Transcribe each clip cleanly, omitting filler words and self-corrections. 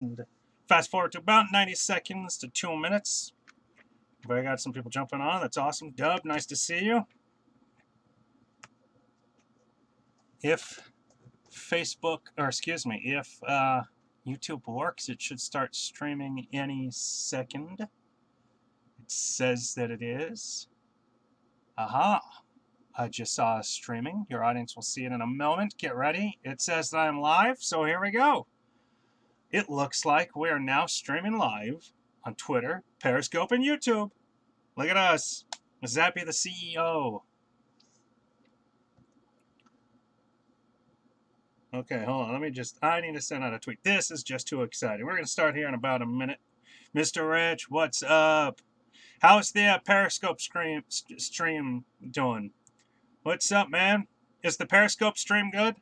And fast forward to about 90 seconds to 2 minutes. But I got some people jumping on. That's awesome. Dub, nice to see you. If Facebook, or excuse me, if YouTube works, it should start streaming any second. It says that it is. Aha. I just saw us streaming. Your audience will see it in a moment. Get ready. It says that I'm live, so here we go. It looks like we are now streaming live on Twitter, Periscope, and YouTube. Look at us. Zappy the CEO. Okay, hold on. I need to send out a tweet. This is just too exciting. We're going to start here in about a minute. Mr. Rich, what's up? How's the Periscope stream doing? What's up, man? Is the Periscope stream good?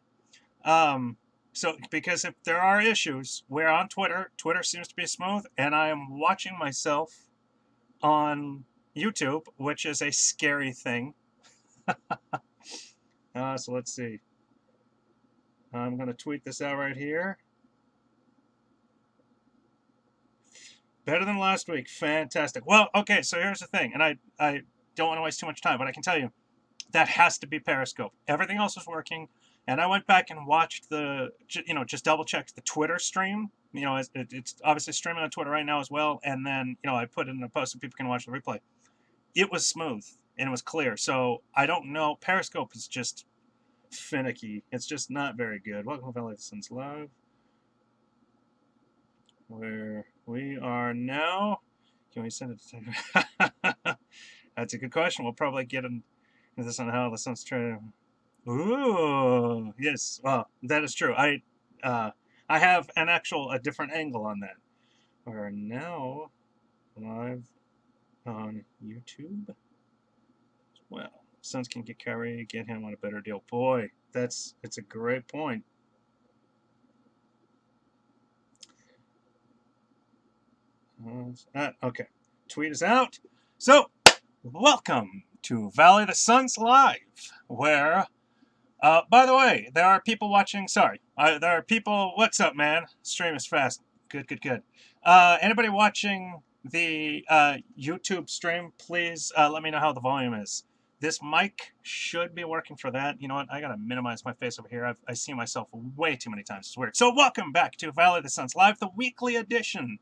So, because if there are issues, we're on Twitter. Twitter seems to be smooth, and I am watching myself on YouTube, which is a scary thing. So let's see. I'm going to tweet this out right here. Better than last week. Fantastic. Well, okay, so here's the thing, and I don't want to waste too much time, but I can tell you, that has to be Periscope. Everything else was working, and I went back and watched just double-checked the Twitter stream. It's obviously streaming on Twitter right now as well, and then, I put it in a post so people can watch the replay. It was smooth, and it was clear, so I don't know. Periscope is just finicky. It's just not very good. Welcome to Valley of the Suns Live, where we are now. Can we send it to That's a good question. We'll probably get into this on how the Suns try to... Ooh, yes. Well, that is true. I have a different angle on that. We're now live on YouTube as well. Suns can get Kyrie, get him on a better deal. Boy, it's a great point. Okay, tweet is out. So, welcome to Valley of the Suns Live, where, by the way, there are people watching. Sorry, there are people. What's up, man? Stream is fast. Good. Anybody watching the YouTube stream? Please let me know how the volume is. This mic should be working for that. You know what? I gotta minimize my face over here. I see myself way too many times. It's weird. So welcome back to Valley of the Suns Live, the weekly edition.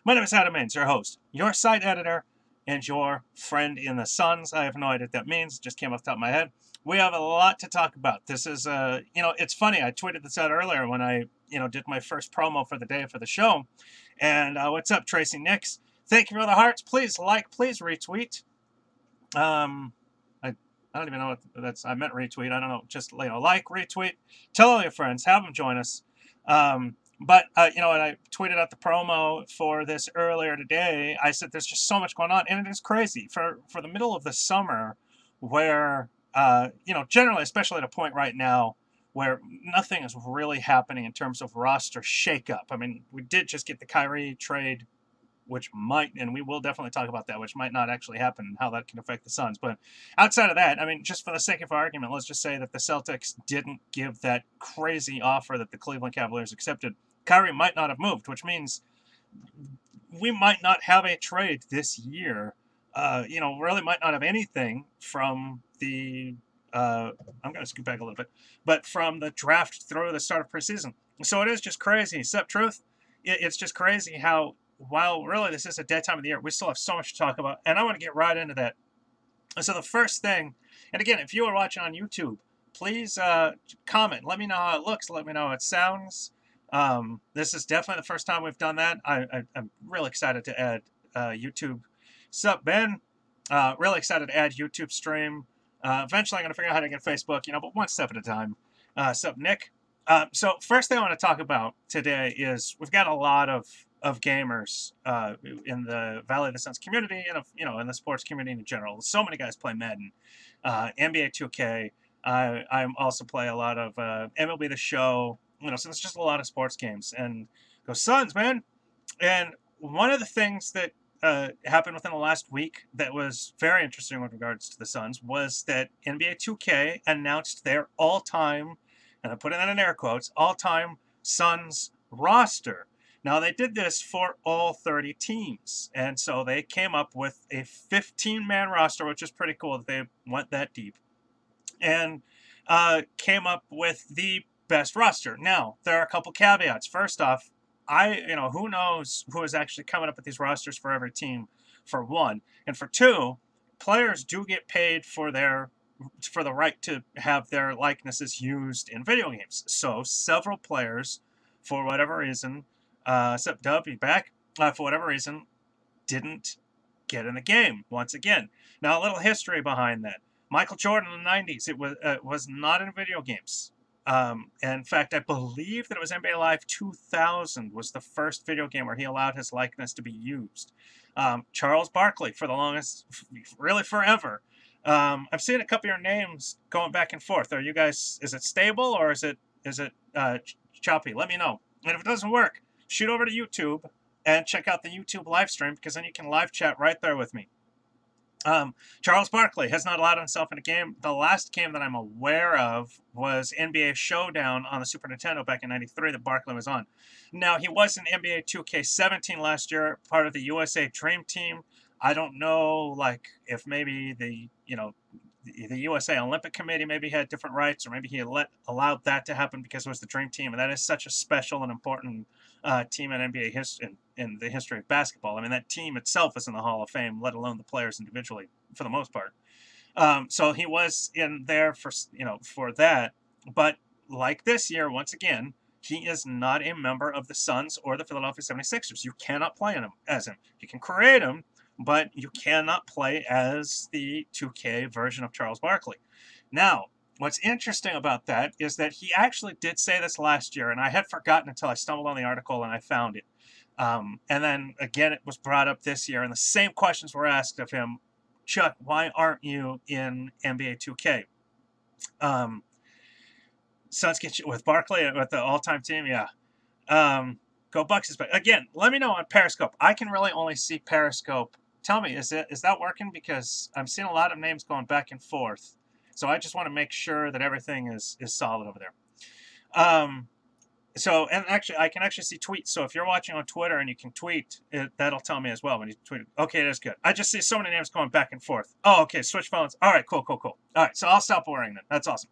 My name is Adam Ains, your host, your site editor, and your friend in the Suns. I have no idea what that means. It just came off the top of my head. We have a lot to talk about. This is, it's funny. I tweeted this out earlier when I, did my first promo for the day for the show. And what's up, Tracy Nix? Thank you for the hearts. Please like, please retweet. I don't even know what that's. I meant retweet. I don't know. Just like, retweet, tell all your friends, have them join us. But and I tweeted out the promo for this earlier today. I said there's just so much going on, and it is crazy for the middle of the summer, where generally, especially at a point right now where nothing is really happening in terms of roster shakeup. I mean, we did just get the Kyrie trade, which might, and we will definitely talk about that, which might not actually happen and how that can affect the Suns. But outside of that, I mean, just for the sake of argument, let's just say that the Celtics didn't give that crazy offer that the Cleveland Cavaliers accepted. Kyrie might not have moved, which means we might not have a trade this year. Really might not have anything from the, I'm going to scoot back a little bit, but from the draft through the start of preseason. So it is just crazy. Sup, Truth? It's just crazy how, while really this is a dead time of the year, we still have so much to talk about, and I want to get right into that. So the first thing, and again, if you are watching on YouTube, please comment. Let me know how it looks. Let me know how it sounds. This is definitely the first time we've done that. I'm really excited to add YouTube. Sup, Ben? Really excited to add YouTube stream. Eventually, I'm going to figure out how to get Facebook, but one step at a time. Sup, Nick? So first thing I want to talk about today is we've got a lot of gamers in the Valley of the Suns community and in the sports community in general. So many guys play Madden, NBA 2K. I also play a lot of MLB The Show. So it's just a lot of sports games. And go Suns, man! And one of the things that happened within the last week that was very interesting with regards to the Suns was that NBA 2K announced their all-time, and I put it in air quotes, all-time Suns roster. Now, they did this for all 30 teams, and so they came up with a 15-man roster, which is pretty cool that they went that deep, and came up with the best roster. Now, there are a couple caveats. First off, who knows who is actually coming up with these rosters for every team, for one. And for two, players do get paid for the right to have their likenesses used in video games. So several players, for whatever reason, except W back, for whatever reason, didn't get in the game once again. Now, a little history behind that. Michael Jordan in the 90s, it was not in video games. And in fact, I believe that it was NBA Live 2000 was the first video game where he allowed his likeness to be used. Charles Barkley, for the longest, really forever. I've seen a couple of your names going back and forth. Are you guys, is it stable or is it choppy? Let me know. And if it doesn't work, shoot over to YouTube and check out the YouTube live stream, because then you can live chat right there with me. Charles Barkley has not allowed himself in a game. The last game that I'm aware of was NBA Showdown on the Super Nintendo back in '93 that Barkley was on. Now, he was in NBA 2K17 last year, part of the USA Dream Team. I don't know, like, if maybe the USA Olympic Committee maybe had different rights, or maybe he allowed that to happen because it was the Dream Team, and that is such a special and important team in NBA history, in the history of basketball. I mean, that team itself is in the Hall of Fame, let alone the players individually, for the most part. So he was in there for that, but like this year, once again, he is not a member of the Suns or the Philadelphia 76ers. You cannot play as him. You can create him, but you cannot play as the 2K version of Charles Barkley. Now, what's interesting about that is that he actually did say this last year, and I had forgotten until I stumbled on the article and I found it. And then, again, it was brought up this year, and the same questions were asked of him. Chuck, why aren't you in NBA 2K? Suns get you with Barkley, with the all-time team, yeah. Go Bucks. But again, let me know on Periscope. I can really only see Periscope. Tell me, is that working? Because I'm seeing a lot of names going back and forth. So I just want to make sure that everything is solid over there. And actually, I can actually see tweets. So if you're watching on Twitter and you can tweet, that'll tell me as well when you tweet it. Okay, that's good. I just see so many names going back and forth. Oh, okay, switch phones. All right, cool. All right, so I'll stop worrying then. That's awesome.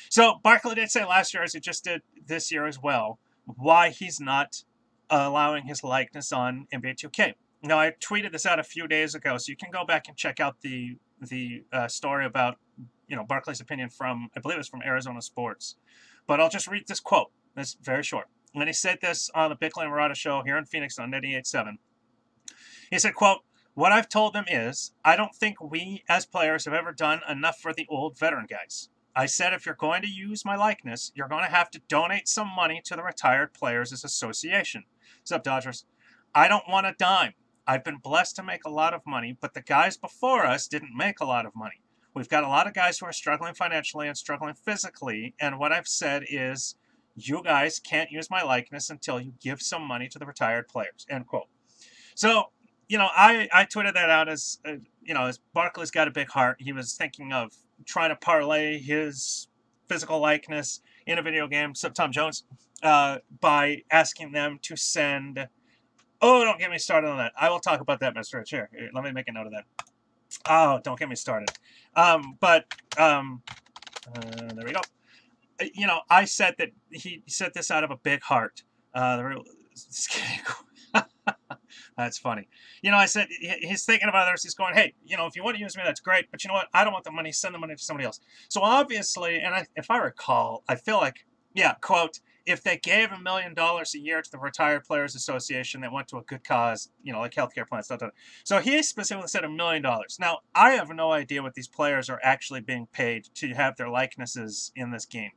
So Barkley did say last year, as he just did this year as well, why he's not allowing his likeness on NBA 2K. Now, I tweeted this out a few days ago, so you can go back and check out the story about Barkley's opinion from, I believe it's from Arizona Sports. But I'll just read this quote. It's very short. And he said this on the Bickley and Murata show here in Phoenix on 98.7. He said, quote, "What I've told them is, I don't think we as players have ever done enough for the old veteran guys. I said, if you're going to use my likeness, you're going to have to donate some money to the Retired Players Association. What's up, Dodgers? I don't want a dime. I've been blessed to make a lot of money, but the guys before us didn't make a lot of money. We've got a lot of guys who are struggling financially and struggling physically, and what I've said is, you guys can't use my likeness until you give some money to the retired players," end quote. So, I tweeted that out as, as Barkley's got a big heart. He was thinking of trying to parlay his physical likeness in a video game, so Tom Jones, by asking them to send... Oh, don't get me started on that. I will talk about that, Mr. Chair. Let me make a note of that. Oh, don't get me started. There we go. I said that he said this out of a big heart. That's funny. I said he's thinking about others. He's going, hey, if you want to use me, that's great. But you know what? I don't want the money. Send the money to somebody else. So obviously, and if I recall, I feel like, yeah, quote, if they gave $1 million a year to the Retired Players Association that went to a good cause, like healthcare plans, stuff. So he specifically said $1 million. Now, I have no idea what these players are actually being paid to have their likenesses in this game,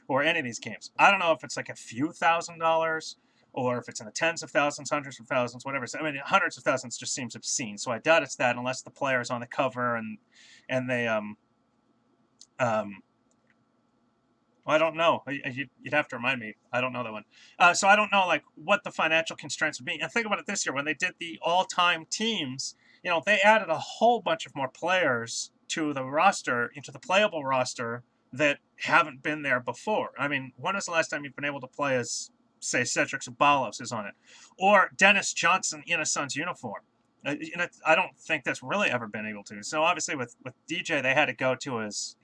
or any of these games. I don't know if it's like a few $1,000s, or if it's in the tens of thousands, hundreds of thousands, whatever. I mean, hundreds of thousands just seems obscene. So I doubt it's that, unless the player's on the cover and they well, I don't know. You'd have to remind me. I don't know that one. So I don't know what the financial constraints would be. And think about it this year, when they did the all-time teams, they added a whole bunch of more players to the roster, into the playable roster, that haven't been there before. I mean, when was the last time you've been able to play as say Cedric Ceballos is on it, or Dennis Johnson in a Suns uniform. I don't think that's really ever been able to. So obviously with DJ, they had to go to his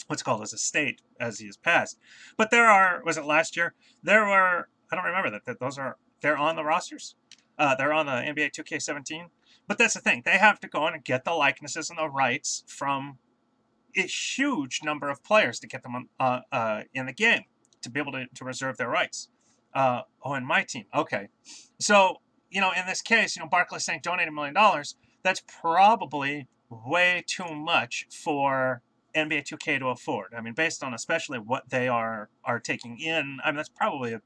what's called his estate as he has passed. But there are, was it last year? There were, I don't remember that those are, they're on the rosters. They're on the NBA 2K17. But that's the thing. They have to go in and get the likenesses and the rights from a huge number of players to get them in the game, to be able to reserve their rights. In my team. Okay. So, in this case, Barkley's saying donate $1 million. That's probably way too much for NBA 2K to afford. I mean, based on especially what they are taking in, I mean, that's probably a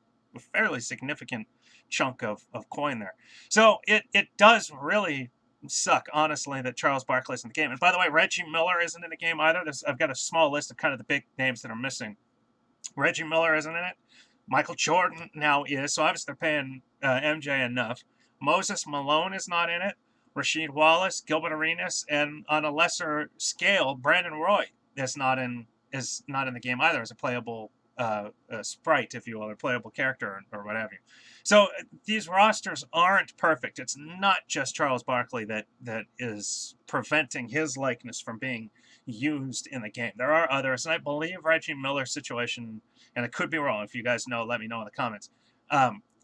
fairly significant chunk of coin there. So it does really suck, honestly, that Charles Barkley's in the game. And by the way, Reggie Miller isn't in the game either. I've got a small list of kind of the big names that are missing. Reggie Miller isn't in it. Michael Jordan now is, so obviously they're paying MJ enough. Moses Malone is not in it. Rasheed Wallace, Gilbert Arenas, and on a lesser scale, Brandon Roy is not in the game either as a playable sprite, if you will, or playable character or what have you. So these rosters aren't perfect. It's not just Charles Barkley that is preventing his likeness from being used in the game. There are others, and I believe Reggie Miller's situation, and I could be wrong. If you guys know, let me know in the comments.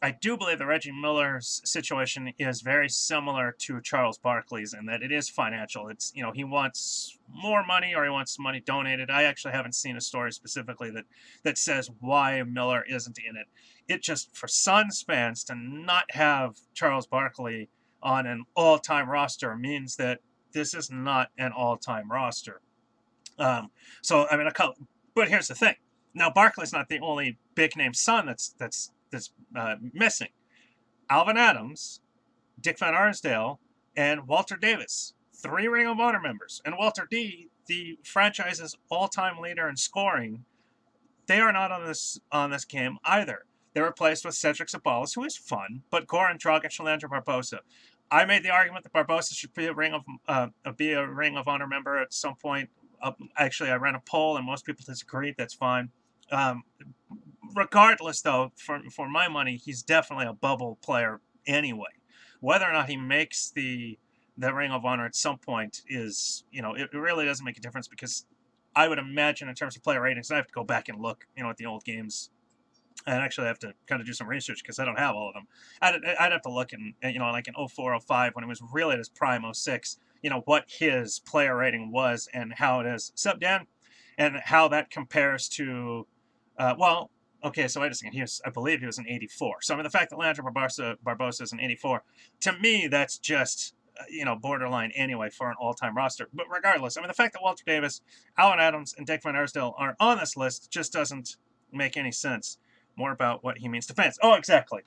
I do believe that Reggie Miller's situation is very similar to Charles Barkley's in that it is financial. It's, he wants more money or he wants money donated. I actually haven't seen a story specifically that says why Miller isn't in it. It just, for Suns fans to not have Charles Barkley on an all-time roster means that this is not an all-time roster. So, I mean, but here's the thing. Now, Barkley's not the only big-name Sun that's missing. Alvin Adams, Dick Van Arsdale, and Walter Davis, 3 Ring of Honor members. And Walter D, the franchise's all-time leader in scoring, they are not on this game either. They're replaced with Cedric Ceballos, who is fun, but Goran Dragic and Leandro Barbosa. I made the argument that Barbosa should be a Ring of Honor member at some point. Actually, I ran a poll, and most people disagreed. That's fine. Regardless, though, for my money, he's definitely a bubble player anyway. Whether or not he makes the Ring of Honor at some point is, it really doesn't make a difference, because I would imagine in terms of player ratings, I have to go back and look, at the old games. And actually I have to kind of do some research because I don't have all of them. I'd have to look in, like in 04, 05, when it was really at his prime, 06, what his player rating was and how it is. Sup, Dan? And how that compares to, okay, so wait a second. I believe he was an 84. So, I mean, the fact that Leandro Barbosa is an 84, to me, that's just, borderline anyway for an all-time roster. But regardless, I mean, the fact that Walter Davis, Alvin Adams, and Dick Van Arsdale aren't on this list just doesn't make any sense. More about what he means to fans. Oh, exactly.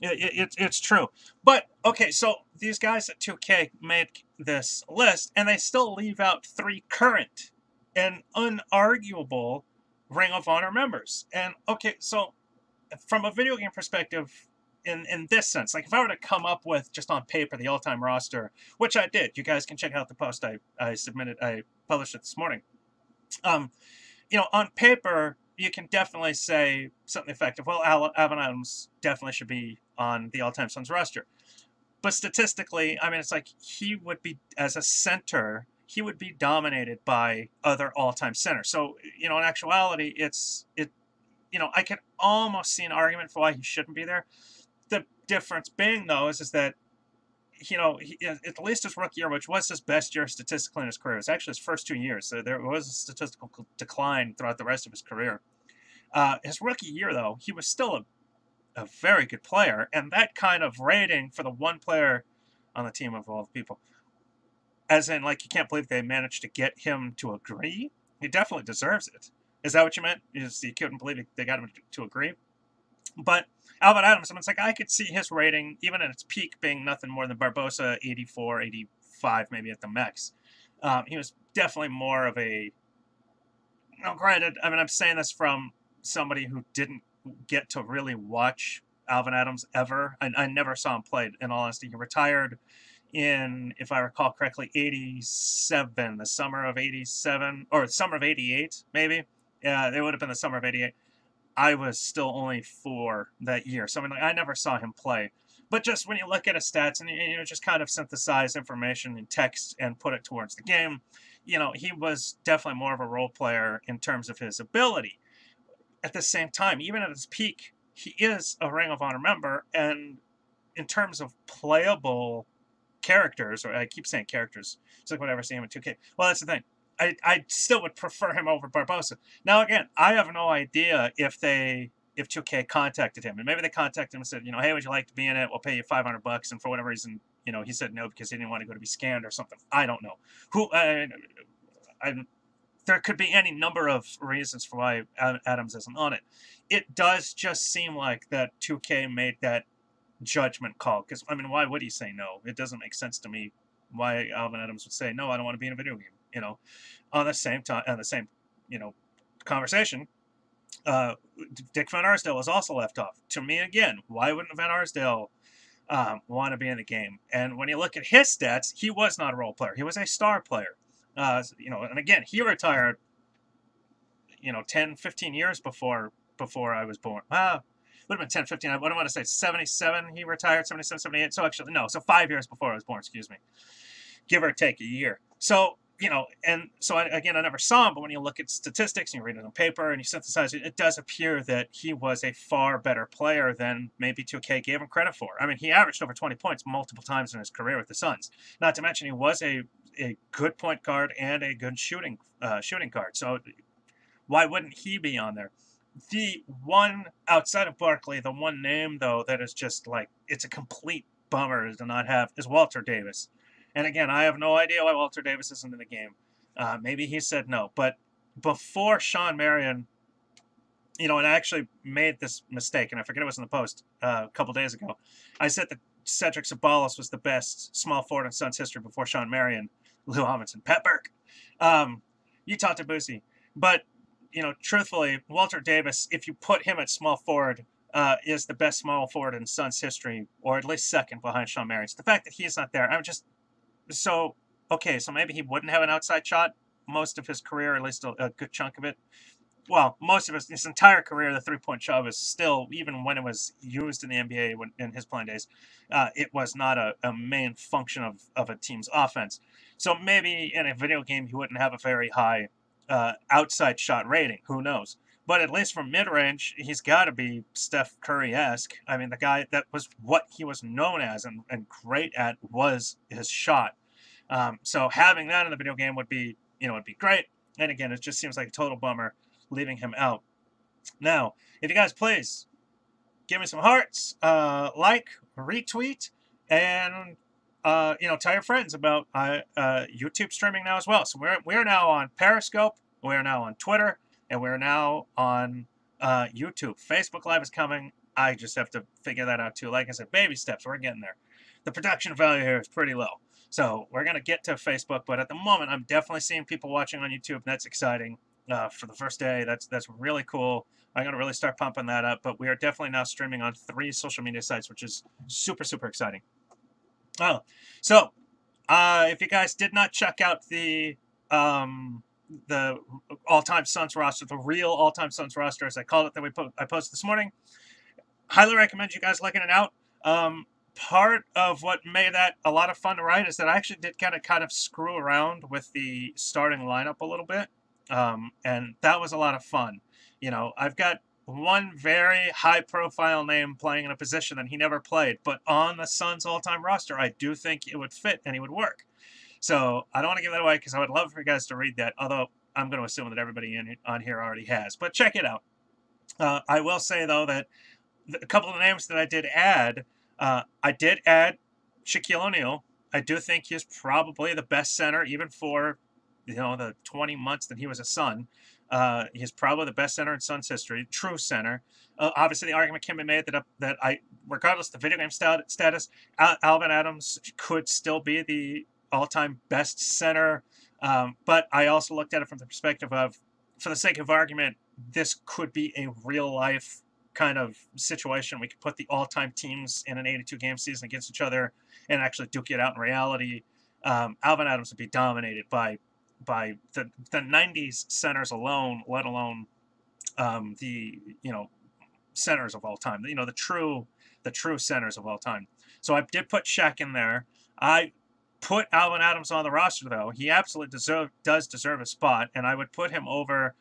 It's true. But, okay, so these guys at 2K make this list, and they still leave out 3 current and unarguable Ring of Honor members. And, okay, so from a video game perspective, in this sense, like if I were to come up with, just on paper, the all-time roster, which I did. You guys can check out the post I published it this morning. On paper, you can definitely say something effective. Well, Alvin Adams definitely should be on the all-time Suns roster. But statistically, I mean, it's like he would be, as a center, he would be dominated by other all-time centers. So, in actuality, I can almost see an argument for why he shouldn't be there. The difference being, though, is that, at least his rookie year, which was his best year statistically in his career, it was actually his first 2 years. So there was a statistical decline throughout the rest of his career. His rookie year, though, he was still a very good player. And that kind of rating for the one player on the team of all the people, as in, like, you can't believe they managed to get him to agree. He definitely deserves it. Is that what you meant? You couldn't believe they got him to agree? But Alvin Adams, I mean, it's like I could see his rating, even at its peak, being nothing more than Barbosa, 84, 85, maybe at the max. He was definitely more of a... granted, I mean, I'm saying this from somebody who didn't get to really watch Alvin Adams ever. I never saw him play, in all honesty. He retired in, if I recall correctly, 87, the summer of 87, or summer of 88, maybe. Yeah, it would have been the summer of 88. I was still only 4 that year. So I mean, like, I never saw him play. But just when you look at his stats and just kind of synthesize information in text and put it towards the game, he was definitely more of a role player in terms of his ability. At the same time, even at his peak, he is a Ring of Honor member, and in terms of playable characters, or I keep saying characters, it's like whenever I see him in 2K. Well, that's the thing. I still would prefer him over Barbosa. Now, again, I have no idea if 2K contacted him, and maybe they contacted him and said, hey, would you like to be in it? We'll pay you $500, and for whatever reason, he said no because he didn't want to go to be scanned or something. I don't know. There could be any number of reasons for why Adams isn't on it. It does just seem like that 2K made that judgment call, because I mean, why would he say no? It doesn't make sense to me why Alvin Adams would say no. I don't want to be in a video game. On the same time, on the same conversation, Dick Van Arsdale was also left off. To me, again, why wouldn't Van Arsdale want to be in the game? And when you look at his stats, he was not a role player. He was a star player. And again, he retired 10, 15 years before I was born. Would have been 10, 15. I wouldn't want to say 77. He retired 77, 78. So actually, no. So 5 years before I was born, excuse me. Give or take a year. So, and so I never saw him, but when you look at statistics and you read it on paper and you synthesize it, it does appear that he was a far better player than maybe 2K gave him credit for. I mean, he averaged over 20 points multiple times in his career with the Suns. Not to mention he was a good point guard and a good shooting guard. So why wouldn't he be on there? The one outside of Barkley, the one name though that is just like it's a complete bummer to not have is Walter Davis. And again, I have no idea why Walter Davis isn't in the game. Maybe he said no, but before Sean Marion, and I actually made this mistake, and I forget it was in the post a couple days ago. I said that Cedric Sabalas was the best small forward in Suns history before Sean Marion, Lou Amundsen, Pat Burke, Utah Tabusi, but. Truthfully, Walter Davis, if you put him at small forward, is the best small forward in Suns history, or at least second behind Sean Marion. So the fact that he's not there, I'm just so okay. So maybe he wouldn't have an outside shot most of his career, at least a good chunk of it. Well, most of his entire career, the 3-point shove is still, even when it was used in the NBA in his playing days, it was not a main function of a team's offense. So maybe in a video game, he wouldn't have a very high outside shot rating. Who knows? But at least from mid-range, he's got to be Steph Curry-esque. I mean, the guy that was what he was known as and great at was his shot. So having that in the video game would be great. And again, it just seems like a total bummer leaving him out. Now, if you guys please give me some hearts, like, retweet, and tell your friends about YouTube streaming now as well. So we're now on Periscope, we're now on Twitter, and we're now on YouTube. Facebook Live is coming. I just have to figure that out too. Like I said, baby steps. We're getting there. The production value here is pretty low. So we're going to get to Facebook, but at the moment, I'm definitely seeing people watching on YouTube, and that's exciting. For the first day, that's really cool. I'm going to really start pumping that up, but we are definitely now streaming on 3 social media sites, which is super, super exciting. Oh, so if you guys did not check out the all-time Suns roster, the real all-time Suns roster, as I called it, that I posted this morning, highly recommend you guys looking it out. Part of what made that a lot of fun to write is that I actually did kind of screw around with the starting lineup a little bit, and that was a lot of fun. I've got one very high-profile name playing in a position that he never played, but on the Suns' all-time roster, I do think it would fit and he would work. So I don't want to give that away because I would love for you guys to read that, although I'm going to assume that everybody on here already has. But check it out. I will say, though, that a couple of names that I did add Shaquille O'Neal. I do think he's probably the best center, even for the 20 months that he was a Sun. He's probably the best center in Suns history, true center. Obviously, the argument can be made that regardless of the video game status, Alvin Adams could still be the all-time best center. But I also looked at it from the perspective of, for the sake of argument, this could be a real-life kind of situation. We could put the all-time teams in an 82-game season against each other and actually duke it out in reality. Alvin Adams would be dominated by the 90s centers alone, let alone the centers of all time. The true centers of all time. So I did put Shaq in there. I put Alvin Adams on the roster, though. He absolutely does deserve a spot, and I would put him over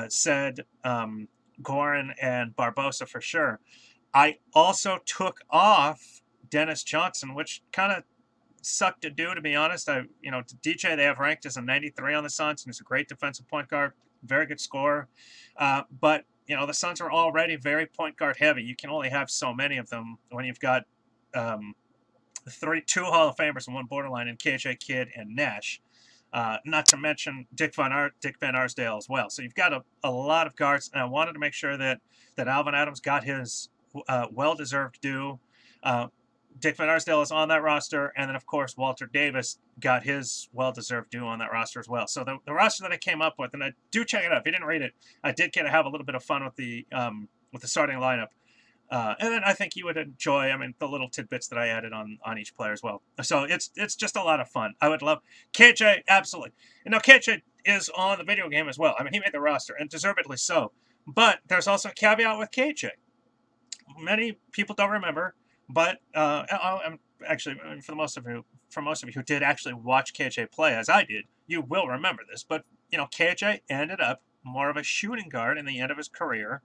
said Goran and Barbosa for sure. I also took off Dennis Johnson, which kind of sucked to do, to be honest. DJ they have ranked as a 93 on the Suns, and he's a great defensive point guard, very good scorer. But the Suns are already very point guard heavy. You can only have so many of them when you've got two Hall of Famers and one borderline in KJ Kidd and Nash. Not to mention Dick Van Arsdale as well. So you've got a lot of guards, and I wanted to make sure that Alvin Adams got his well-deserved due. Dick Van Arsdale is on that roster, and then, of course, Walter Davis got his well-deserved due on that roster as well. So the roster that I came up with, and I do check it out. If you didn't read it, I did get to have a little bit of fun with the starting lineup. And then I think you would enjoy, the little tidbits that I added on each player as well. So it's just a lot of fun. I would love KJ, absolutely. KJ is on the video game as well. He made the roster, and deservedly so. But there's also a caveat with KJ. Many people don't remember, but actually, for most of you who did actually watch KJ play, as I did, you will remember this. But KJ ended up more of a shooting guard in the end of his career.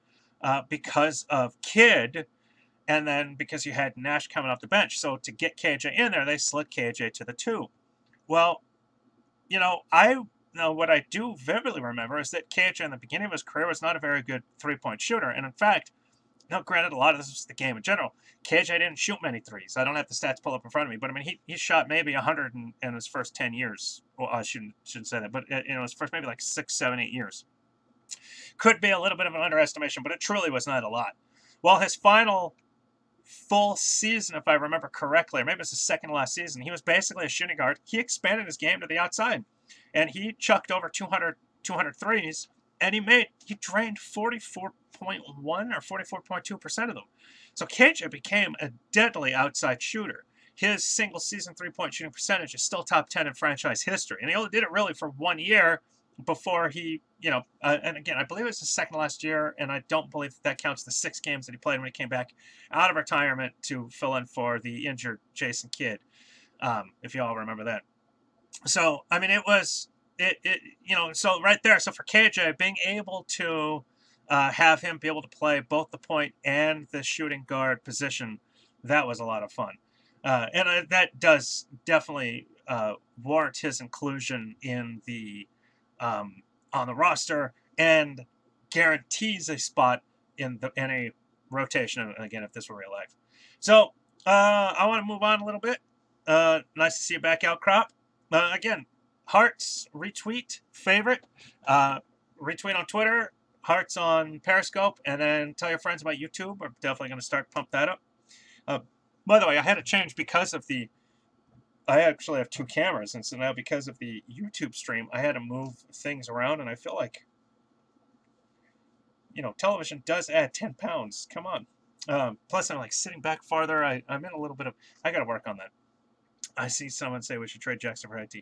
Because of Kidd, and then because you had Nash coming off the bench. So to get KJ in there, they slid KJ to the 2. Well, what I do vividly remember is that KJ in the beginning of his career was not a very good three-point shooter. And in fact, granted, a lot of this was the game in general. KJ didn't shoot many threes. I don't have the stats pulled up in front of me, but he shot maybe 100 in his first 10 years. Well, I shouldn't say that, but his first maybe like 6, 7, 8 years. Could be a little bit of an underestimation, but it truly was not a lot. Well, his final full season, if I remember correctly, or maybe it was his second to last season, he was basically a shooting guard. He expanded his game to the outside, and he chucked over 200 threes, and he drained 44.1 or 44.2% of them. So KJ became a deadly outside shooter. His single season three-point shooting percentage is still top 10 in franchise history, and he only did it really for 1 year before he, and again, I believe it was his second to last year, and I don't believe that counts the 6 games that he played when he came back out of retirement to fill in for the injured Jason Kidd, if you all remember that. So, so right there, so for KJ, being able to have him be able to play both the point and the shooting guard position, that was a lot of fun. And that does definitely warrant his inclusion in the on the roster and guarantees a spot in a rotation. Again, if this were real life. So I want to move on a little bit. Nice to see you back, Outcrop. Again, hearts, retweet, favorite, retweet on Twitter, hearts on Periscope, and then tell your friends about YouTube. We're definitely going to start pump that up. By the way, I had to change because of I actually have 2 cameras, and so now because of the YouTube stream, I had to move things around, and I feel like, television does add 10 pounds. Come on. Plus, I'm sitting back farther. I'm in a little bit of, I got to work on that. I see someone say we should trade Jackson for IT.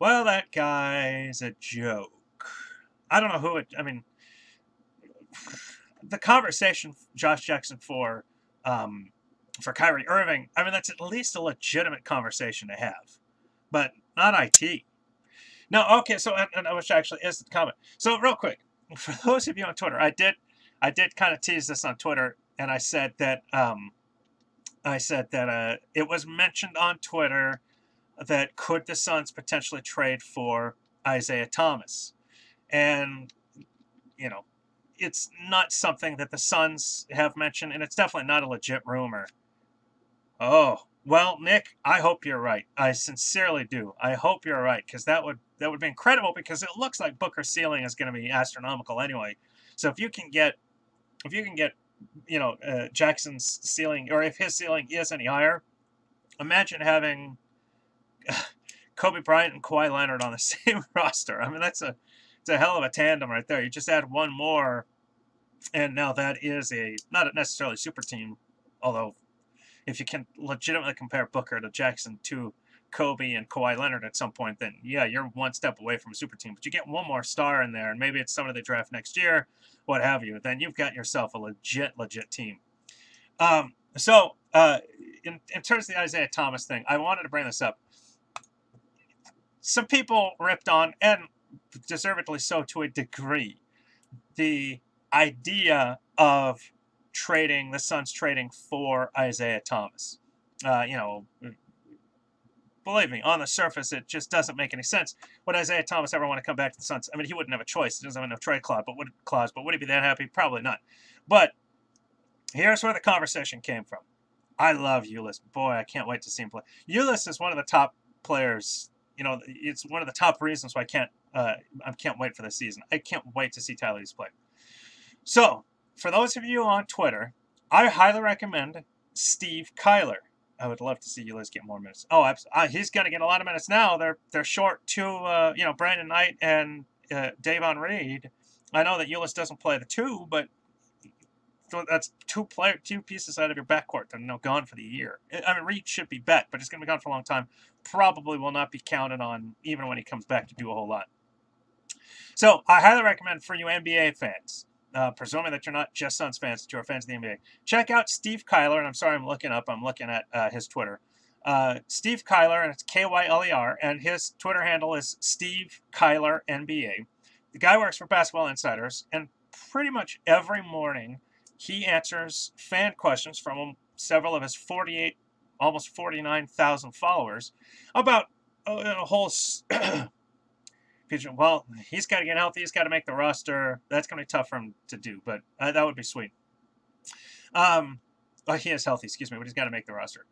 Well, that guy's a joke. I don't know who the conversation Josh Jackson for Kyrie Irving, that's at least a legitimate conversation to have, but not IT. No, okay, so, and which actually is the comment. So real quick, for those of you on Twitter, I did kind of tease this on Twitter, and I said that it was mentioned on Twitter that could the Suns potentially trade for Isaiah Thomas, and it's not something that the Suns have mentioned, and it's definitely not a legit rumor. Oh, well, Nick, I hope you're right. I sincerely do. I hope you're right, because that would be incredible, because it looks like Booker's ceiling is going to be astronomical anyway. So if you can get Jackson's ceiling, or if his ceiling is any higher, imagine having Kobe Bryant and Kawhi Leonard on the same roster. It's a hell of a tandem right there. You just add one more, and now that is not necessarily super team, although if you can legitimately compare Booker to Jackson, two Kobe and Kawhi Leonard at some point, then yeah, you're one step away from a super team. But you get one more star in there, and maybe it's somebody they draft next year, what have you. Then you've got yourself a legit team. In terms of the Isaiah Thomas thing, I wanted to bring this up. Some people ripped on, and deservedly so to a degree, the idea of the Suns trading for Isaiah Thomas. Believe me, on the surface, it just doesn't make any sense. Would Isaiah Thomas ever want to come back to the Suns? I mean, he wouldn't have a choice. He doesn't have no trade clause, but would he be that happy? Probably not. But here's where the conversation came from. I love Ulis. Boy, I can't wait to see him play. Ulis is one of the top players. It's one of the top reasons why I can't wait for this season. I can't wait to see Tyler Ulis play. So, for those of you on Twitter, I highly recommend Steve Kyler. I would love to see Ulis get more minutes. Oh, he's going to get a lot of minutes now. They're short to Brandon Knight and Davon Reed. I know that Ulis doesn't play the two, but that's two pieces out of your backcourt that are gone for the year. I mean, Reed should be back, but he's going to be gone for a long time. Probably will not be counted on even when he comes back to do a whole lot. So I highly recommend for you NBA fans, presuming that you're not just Suns fans, that you're fans of the NBA, check out Steve Kyler. And I'm sorry, I'm looking at his Twitter. Steve Kyler, and it's Kyler, and his Twitter handle is Steve Kyler NBA. The guy works for Basketball Insiders, and pretty much every morning he answers fan questions from several of his 48, almost 49,000 followers about a whole well, he's got to get healthy. He's got to make the roster. That's going to be tough for him to do, but that would be sweet. He is healthy, excuse me, but he's got to make the roster.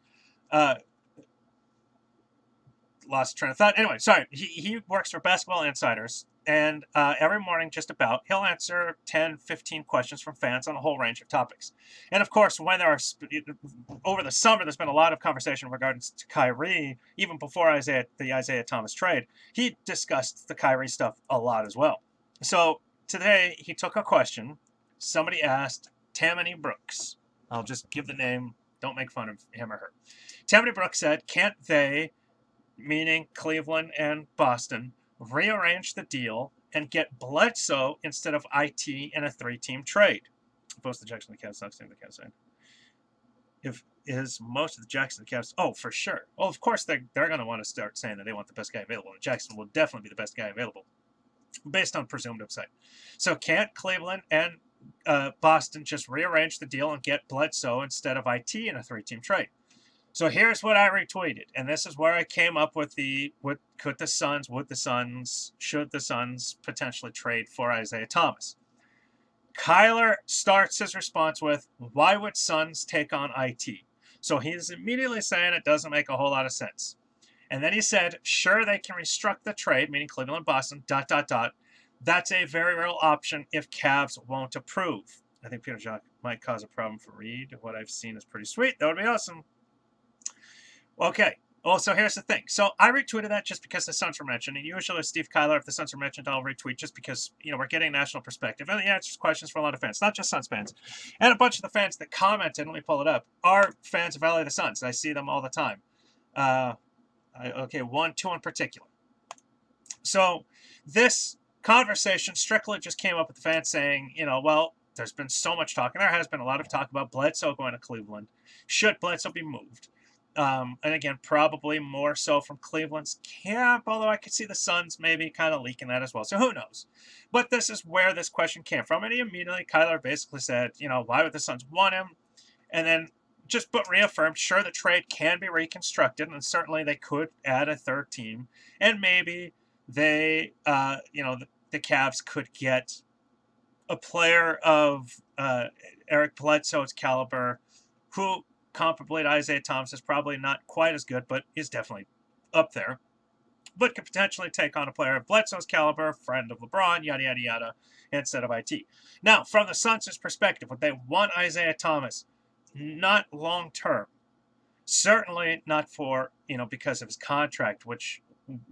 Lost train of thought. Anyway, sorry. He works for Basketball Insiders, and every morning, just about, he'll answer 10, 15 questions from fans on a whole range of topics. And of course, when there are over the summer, there's been a lot of conversation regarding to Kyrie, even before the Isaiah Thomas trade. He discussed the Kyrie stuff a lot as well. So today, he took a question. Somebody asked Tammany Brooks. I'll just give the name. Don't make fun of him or her. Tammany Brooks said, can't they, meaning Cleveland and Boston, rearrange the deal and get Bledsoe instead of IT in a 3-team trade? Both the Jackson, the Cavs, Sox, and the Cavs side. If is most of the Jackson, the Cavs, oh, for sure. Well, of course, they're going to want to start saying that they want the best guy available. And Jackson will definitely be the best guy available, based on presumed upside. So can't Cleveland and Boston just rearrange the deal and get Bledsoe instead of IT in a 3-team trade? So here's what I retweeted, and this is where I came up with should the Suns potentially trade for Isaiah Thomas? Kyler starts his response with, why would Suns take on IT? So he's immediately saying it doesn't make a whole lot of sense. And then he said, sure, they can restructure the trade, meaning Cleveland and Boston, ... That's a very real option if Cavs won't approve. I think Peter Jacques might cause a problem for Reed. What I've seen is pretty sweet. That would be awesome. Okay. Well, so here's the thing. So I retweeted that just because the Suns were mentioned. And usually with Steve Kyler, if the Suns are mentioned, I'll retweet just because, we're getting national perspective. And he answers questions for a lot of fans, not just Suns fans. And a bunch of the fans that commented, let me pull it up, are fans of LA the Suns. I see them all the time. One, two in particular. So this conversation strictly just came up with the fans saying, well, there's been so much talk, and there has been a lot of talk about Bledsoe going to Cleveland. Should Bledsoe be moved? And again, probably more so from Cleveland's camp, although I could see the Suns maybe kind of leaking that as well. So who knows? But this is where this question came from. And Kyler basically said, why would the Suns want him? And then just reaffirmed, sure, the trade can be reconstructed, and certainly they could add a third team. And maybe they, the Cavs could get a player of Eric Bledsoe's caliber who, comparably to Isaiah Thomas, is probably not quite as good, but is definitely up there, but could potentially take on a player of Bledsoe's caliber, friend of LeBron, yada, yada, yada, instead of IT. Now, from the Suns' perspective, would they want Isaiah Thomas? Not long-term. Certainly not for, because of his contract, which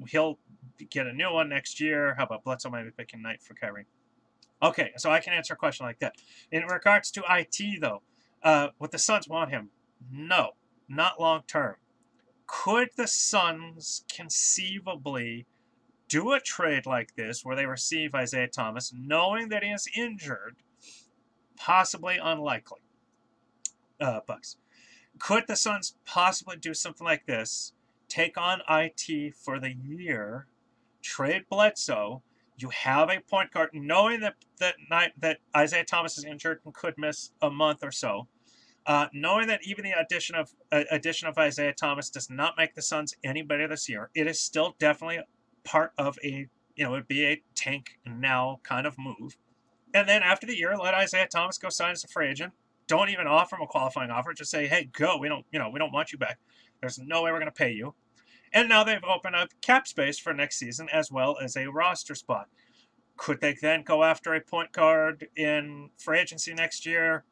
he'll get a new one next year. How about Bledsoe maybe picking Knight for Kyrie? Okay, so I can answer a question like that. In regards to IT, though, would the Suns want him? No, not long term. Could the Suns conceivably do a trade like this where they receive Isaiah Thomas, knowing that he is injured? Possibly unlikely. Bucks. Could the Suns possibly do something like this? Take on IT for the year, trade Bledsoe. You have a point guard, knowing that Isaiah Thomas is injured and could miss a month or so. Knowing that even the addition of Isaiah Thomas does not make the Suns any better this year, it is still definitely part of a, it'd be a tank now kind of move. And then after the year, let Isaiah Thomas go sign as a free agent. Don't even offer him a qualifying offer. Just say, hey, go. We don't want you back. There's no way we're going to pay you. And now they've opened up cap space for next season as well as a roster spot. Could they then go after a point guard in free agency next year?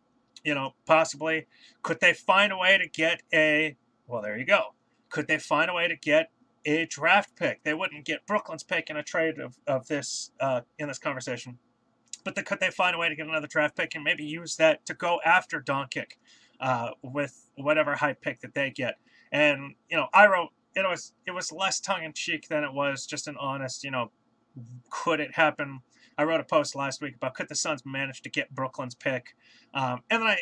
Possibly. Could they find a way to get well, there you go. Could they find a way to get a draft pick? They wouldn't get Brooklyn's pick in a trade of this in this conversation. But could they find a way to get another draft pick and maybe use that to go after Doncic with whatever high pick that they get? And, I wrote, it was less tongue-in-cheek than it was just an honest, could it happen? I wrote a post last week about could the Suns manage to get Brooklyn's pick? And then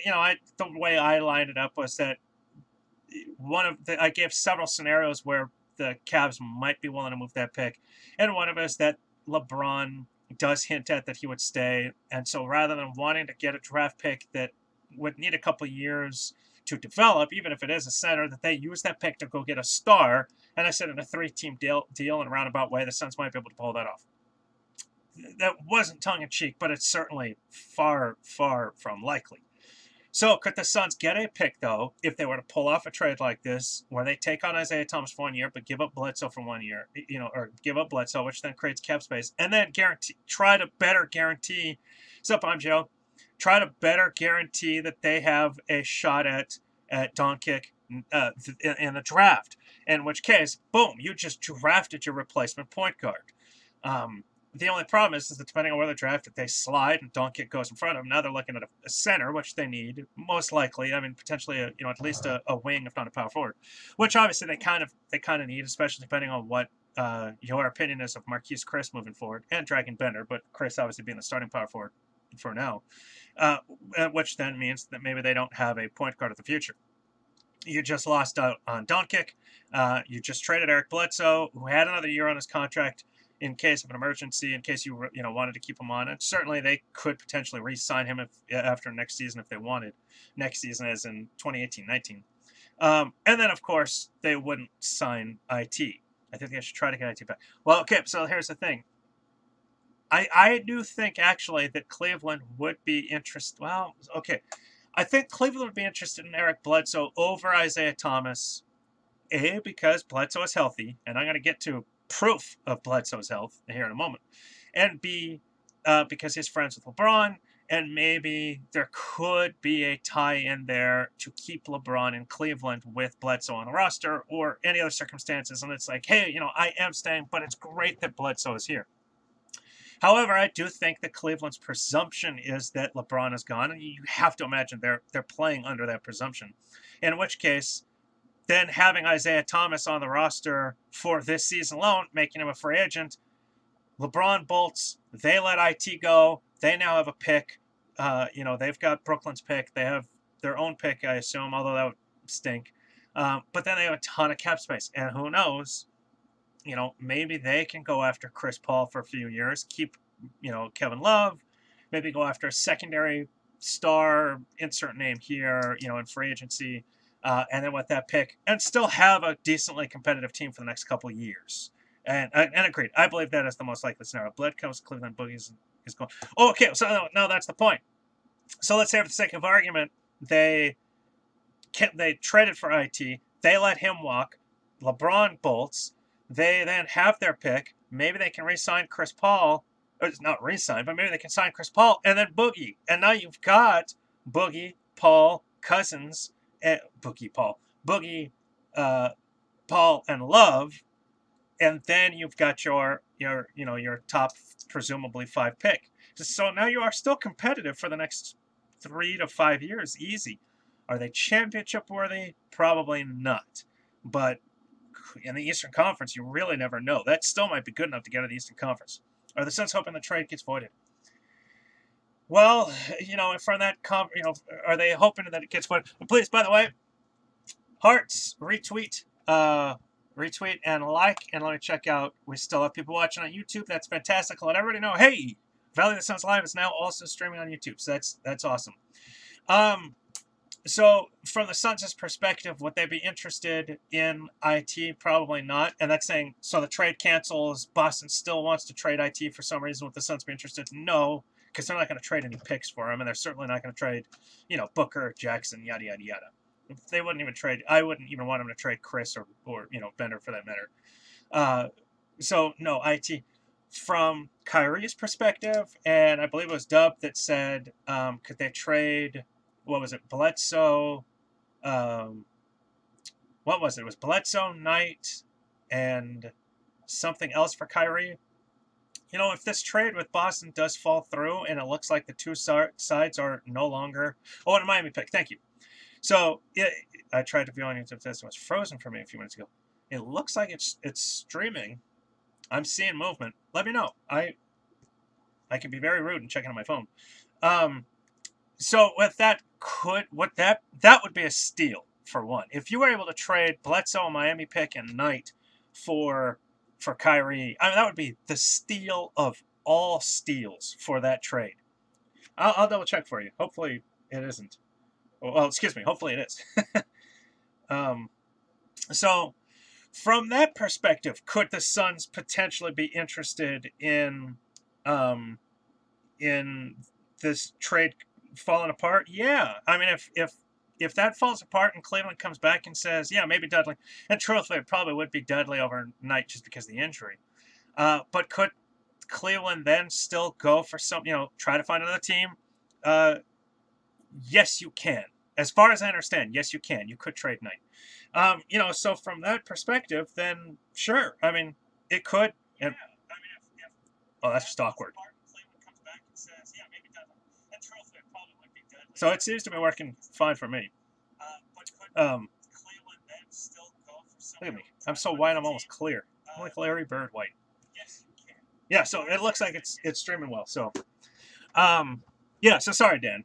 the way I lined it up was that I gave several scenarios where the Cavs might be willing to move that pick. And one of it is that LeBron does hint at that he would stay. And so rather than wanting to get a draft pick that would need a couple of years to develop, even if it is a center, that they use that pick to go get a star. And I said in a 3-team deal in a roundabout way, the Suns might be able to pull that off. That wasn't tongue-in-cheek, but it's certainly far, far from likely. So could the Suns get a pick, though, if they were to pull off a trade like this, where they take on Isaiah Thomas for 1 year, but give up Bledsoe for 1 year, or give up Bledsoe, which then creates cap space, and then try to better guarantee, what's up, I'm Joe, try to better guarantee that they have a shot at Doncic in the draft, in which case, boom, you just drafted your replacement point guard. The only problem is that depending on where they're drafted, they slide and Doncic goes in front of them. Now they're looking at a center, which they need most likely. I mean, potentially, at least a wing, if not a power forward, which obviously they kind of need, especially depending on what your opinion is of Marquise Chris moving forward and Dragon Bender, but Chris obviously being the starting power forward for now, which then means that maybe they don't have a point guard of the future. You just lost out on Doncic. You just traded Eric Bledsoe, who had another year on his contract, in case of an emergency, in case you wanted to keep him on. And certainly they could potentially re-sign him after next season if they wanted. Next season as in 2018-19. And then, of course, they wouldn't sign IT. I think they should try to get IT back. Well, okay, so here's the thing. I do think, actually, that Cleveland would be interested. Well, okay. I think Cleveland would be interested in Eric Bledsoe over Isaiah Thomas. A, because Bledsoe is healthy, and I'm going to get to proof of Bledsoe's health here in a moment, and B, because he's friends with LeBron, and maybe there could be a tie-in there to keep LeBron in Cleveland with Bledsoe on the roster, or any other circumstances, and it's like, hey, I am staying, but it's great that Bledsoe is here. However, I do think that Cleveland's presumption is that LeBron is gone, and you have to imagine they're playing under that presumption, in which case, then having Isaiah Thomas on the roster for this season alone, making him a free agent, LeBron bolts, they let IT go, they now have a pick. They've got Brooklyn's pick, they have their own pick, I assume, although that would stink. But then they have a ton of cap space, and who knows, maybe they can go after Chris Paul for a few years, keep, Kevin Love, maybe go after a secondary star, insert name here, in free agency, and then with that pick, and still have a decently competitive team for the next couple of years. And agreed, I believe that is the most likely scenario. Bled comes, Cleveland Boogies is going. Oh, okay, so no, that's the point. So let's say, for the sake of argument, they traded for IT, they let him walk, LeBron bolts, they then have their pick, maybe they can re-sign Chris Paul, or not re-sign, but maybe they can sign Chris Paul, and then Boogie, and now you've got Boogie, Paul, Cousins, Boogie, Paul, and Love, and then you've got your top presumably 5 pick. So now you are still competitive for the next 3 to 5 years, easy. Are they championship worthy? Probably not. But in the Eastern Conference, you really never know. That still might be good enough to get out of the Eastern Conference. Are the Suns hoping the trade gets voided? Well, from that, are they hoping that it gets voided? Please, by the way, hearts, retweet, and like, and let me check out. We still have people watching on YouTube. That's fantastic. Let everybody know, hey, Valley of the Suns Live is now also streaming on YouTube. So that's awesome. So from the Suns' perspective, would they be interested in IT? Probably not. And that's saying, so the trade cancels. Boston still wants to trade IT for some reason. Would the Suns be interested? No, because they're not going to trade any picks for him, and they're certainly not going to trade, Booker, Jackson, yada yada yada. They wouldn't even trade. I wouldn't even want them to trade Chris or Bender for that matter. So no, IT. From Kyrie's perspective, and I believe it was Dub that said, could they trade? What was it? Bledsoe. What was it? It was Bledsoe, Knight, and something else for Kyrie. If this trade with Boston does fall through, and it looks like the two sides are no longer. Oh, and a Miami pick. Thank you. So I tried to view on YouTube. This was frozen for me a few minutes ago. It looks like it's streaming. I'm seeing movement. Let me know. I can be very rude and checking on my phone. So with that, that would be a steal for one. If you were able to trade Bledsoe, a Miami pick, and Knight for Kyrie, that would be the steal of all steals for that trade. I'll double check for you. Hopefully it isn't. Well, excuse me. Hopefully it is. So from that perspective, could the Suns potentially be interested in this trade falling apart? Yeah. I mean, if that falls apart and Cleveland comes back and says, yeah, maybe Dudley, and truthfully, it probably would be Dudley overnight just because of the injury. But could Cleveland then still go for some, try to find another team? Yes, you can. As far as I understand, yes, you can. You could trade Knight. So from that perspective, then sure. I mean, it could. And, oh, that's just awkward. So it seems to be working fine for me. Look at me. I'm so white, I'm almost clear. I'm like Larry Bird white. Yeah, so it looks like it's streaming well. So, yeah. So sorry, Dan.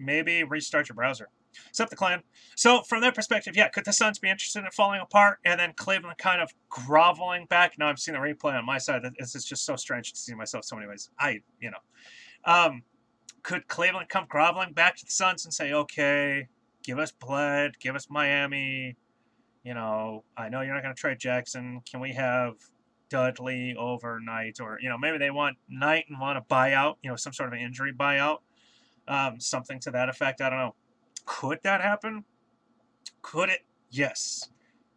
Maybe restart your browser. What's up, the clan? So from that perspective, yeah, could the Suns be interested in falling apart and then Cleveland kind of groveling back? Now I'm seeing the replay on my side. It's just so strange to see myself so many ways. Could Cleveland come groveling back to the Suns and say, okay, give us Bled, give us Miami. I know you're not going to trade Jackson. Can we have Dudley overnight? Or, maybe they want Knight and want a buyout, some sort of an injury buyout. Something to that effect. I don't know. Could that happen? Could it? Yes.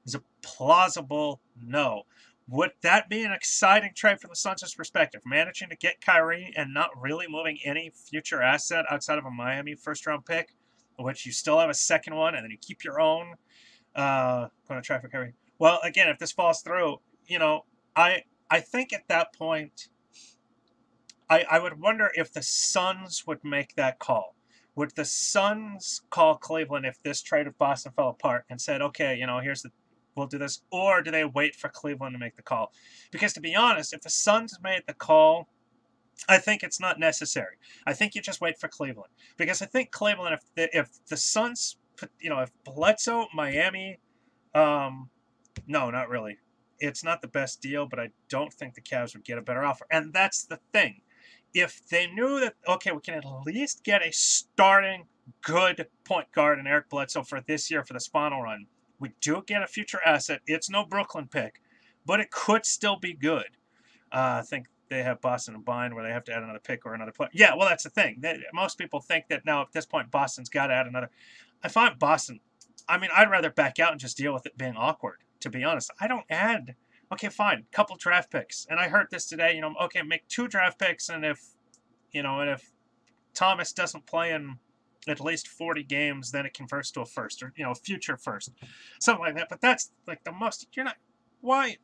Is it plausible? No. Would that be an exciting trade from the Suns' perspective? Managing to get Kyrie and not really moving any future asset outside of a Miami first-round pick, which you still have a second one, and then you keep your own. Going to try for Kyrie. Well, again, if this falls through, I think at that point, I would wonder if the Suns would make that call. Would the Suns call Cleveland if this trade of Boston fell apart and said, okay, we'll do this, or do they wait for Cleveland to make the call? Because to be honest, if the Suns made the call, I think it's not necessary. I think you just wait for Cleveland, because I think Cleveland, if the Suns put, if Bledsoe, Miami, no, not really. It's not the best deal, but I don't think the Cavs would get a better offer, and that's the thing. If they knew that, okay, we can at least get a starting good point guard in Eric Bledsoe for this year for the final run. We do get a future asset. It's no Brooklyn pick, but it could still be good. I think they have Boston and bind where they have to add another pick or another player. Yeah, well, that's the thing. Most people think that now at this point Boston's got to add another. I find Boston, I'd rather back out and just deal with it being awkward, to be honest. I don't add. Okay, fine, couple draft picks. And I heard this today, okay, make 2 draft picks, and if Thomas doesn't play in at least 40 games, then it converts to a first, or, a future first. Something like that. But that's like the most, why?